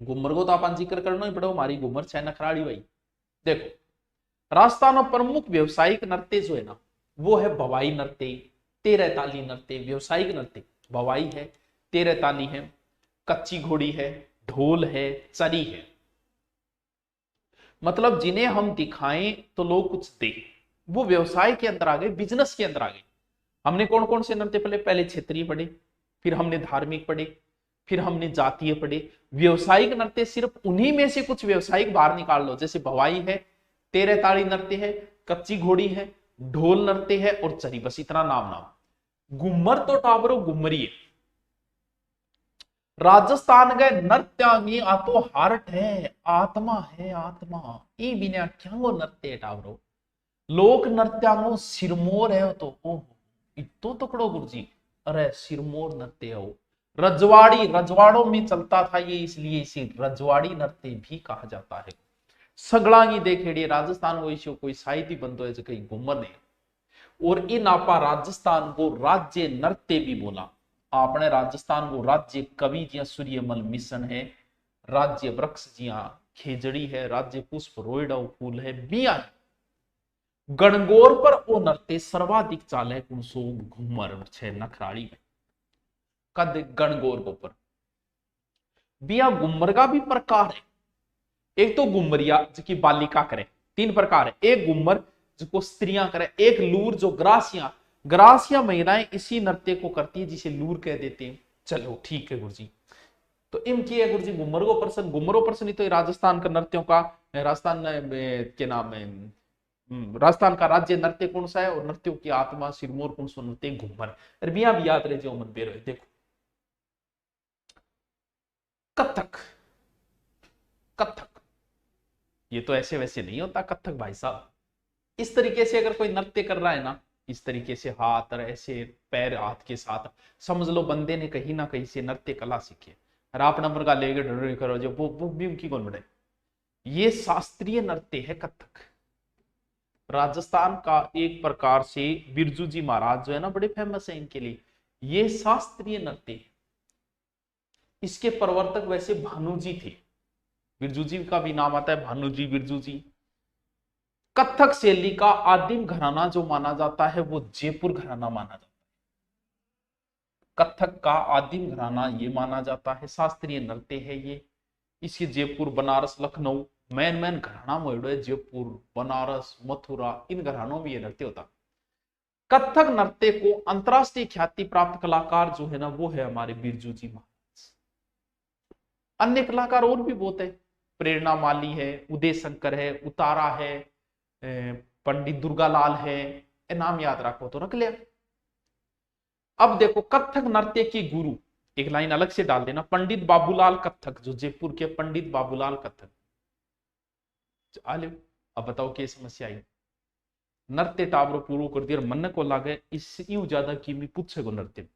घूमर को तो आप जिक्र करना ही पड़ो, हमारी घूमर छह नखराड़ी भाई। देखो राजस्थान में प्रमुख व्यवसायिक नृत्य जो है ना, वो है भवाई नृत्य, तेरह ताली नृत्य। व्यवसायिक नृत्य भवाई है, तेरह ताली है, कच्ची घोड़ी है, ढोल है, चरी है। मतलब जिन्हें हम दिखाएं तो लोग कुछ दे, वो व्यवसाय के अंदर आ गए, बिजनेस के अंदर आ गए। हमने कौन कौन से नृत्य पढ़े? पहले क्षेत्रीय पढ़े, फिर हमने धार्मिक पढ़े, फिर हमने जातीय पढ़े। व्यावसायिक नृत्य सिर्फ उन्हीं में से कुछ व्यवसायिक बाहर निकाल लो, जैसे भवाई है, तेरह ताड़ी नृत्य है, कच्ची घोड़ी है, ढोल नृत्य है और चरी, बस इतना नाम। घुमर तो टाबरो घुमरी है। राजस्थान गए नृत्यांगी आ तो हार्ट है, आत्मा है, आत्मा ई बिना क्या वो नृत्य है टाबरो। लोक नृत्यांगो सिरमौर है तो ओह इतो तकड़ो गुरुजी, अरे सिरमौर नृत्य हो। रजवाड़ी, रजवाड़ों में चलता था ये, इसलिए इसे रजवाड़ी नृत्य भी कहा जाता है। सगड़ांगी देखेड़ी राजस्थान को इसे कोई साहित्य बंदो है जो कहीं घूमर ने। और इन आपा राजस्थान को राज्य नृत्य भी बोला। आपने राजस्थान को राज्य कवि जिया सूर्यमल मिशन है, राज्य वृक्ष जिया खेजड़ी है, राज्य पुष्प रोयडा फूल है, बिया है। गणगौर पर ओ नृत्य सर्वाधिक चाल है कुणसो घूमर छे नखराड़ी में। कद गणगौर को पर बिया गुम्मर का भी प्रकार है। एक तो गुम्मरिया जिसकी बालिका करे, तीन प्रकार है। एक गुम्मर जिसको स्त्रियां करे, एक लूर जो ग्रासिया, ग्रासिया महिलाएं इसी नृत्य को करती है जिसे लूर कह देते हैं। चलो ठीक है गुरुजी, तो इनकी है गुरुजी गुम्मर को पर्सन, गुम्मरो पर्सन। तो राजस्थान का नृत्यों का, राजस्थान के नाम है, राजस्थान का राज्य नृत्य कौन सा है और नृत्यों की आत्मा सिरमौर कौन सा नृत्य? घूमर। अरबिया भी याद रहे जो मन पे रहे। देखो कथक, कथक ये तो ऐसे वैसे नहीं होता कथक भाई साहब। इस तरीके से अगर कोई नृत्य कर रहा है ना, इस तरीके से हाथ और ऐसे पैर हाथ के साथ, समझ लो बंदे ने कहीं ना कहीं से नृत्य कला सीखी। और आप नंबर का लेके ढूंढ करो जो वो भी उनकी कौन बढ़े। ये शास्त्रीय नृत्य है कथक। राजस्थान का एक प्रकार से बिरजू जी महाराज जो है ना बड़े फेमस है इनके लिए। ये शास्त्रीय नृत्य है। इसके प्रवर्तक वैसे भानु जी थे, बिरजू जी का भी नाम आता है भानु जी, बिरजू जी। कथक शैली का आदिम घराना जो माना जाता है वो जयपुर घराना माना जाता है। कथक का आदिम घराना ये माना जाता है, शास्त्रीय नृत्य है ये। इसके जयपुर, बनारस, लखनऊ मैन घराना मोड़ो है। जयपुर, बनारस, मथुरा, इन घरानों में ये नृत्य होता। कथक नृत्य को अंतरराष्ट्रीय ख्याति प्राप्त कलाकार जो है ना, वो है हमारे बिरजू जी महाराज। अन्य कलाकार और भी बहुत है, प्रेरणा माली है, उदय शंकर है, उतारा है, पंडित दुर्गालाल है, ये नाम याद रखो तो रख लिया। अब देखो कथक नृत्य के गुरु, एक लाइन अलग से डाल देना, पंडित बाबूलाल कथक, जो जयपुर के पंडित बाबूलाल कथक। अब बताओ क्या समस्या आई। नृत्य टावर पूरा कर दिया, मन को लागे इससे ज्यादा कीमी पूछे को नृत्य।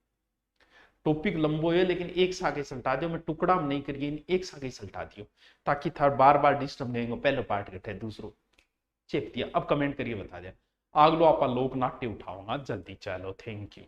टॉपिक लंबो है लेकिन एक सागे सल्टा दियो, मैं टुकड़ा में नहीं करिए, एक सागे सल्टा दियो ताकि थार बार बार डिस्टर्ब नहीं हो। पहले पार्ट कटे दूसरो चेप दिया। अब कमेंट करिए बता दिया। अगलो आप लोक नाट्य उठाऊंगा जल्दी। चलो थैंक यू।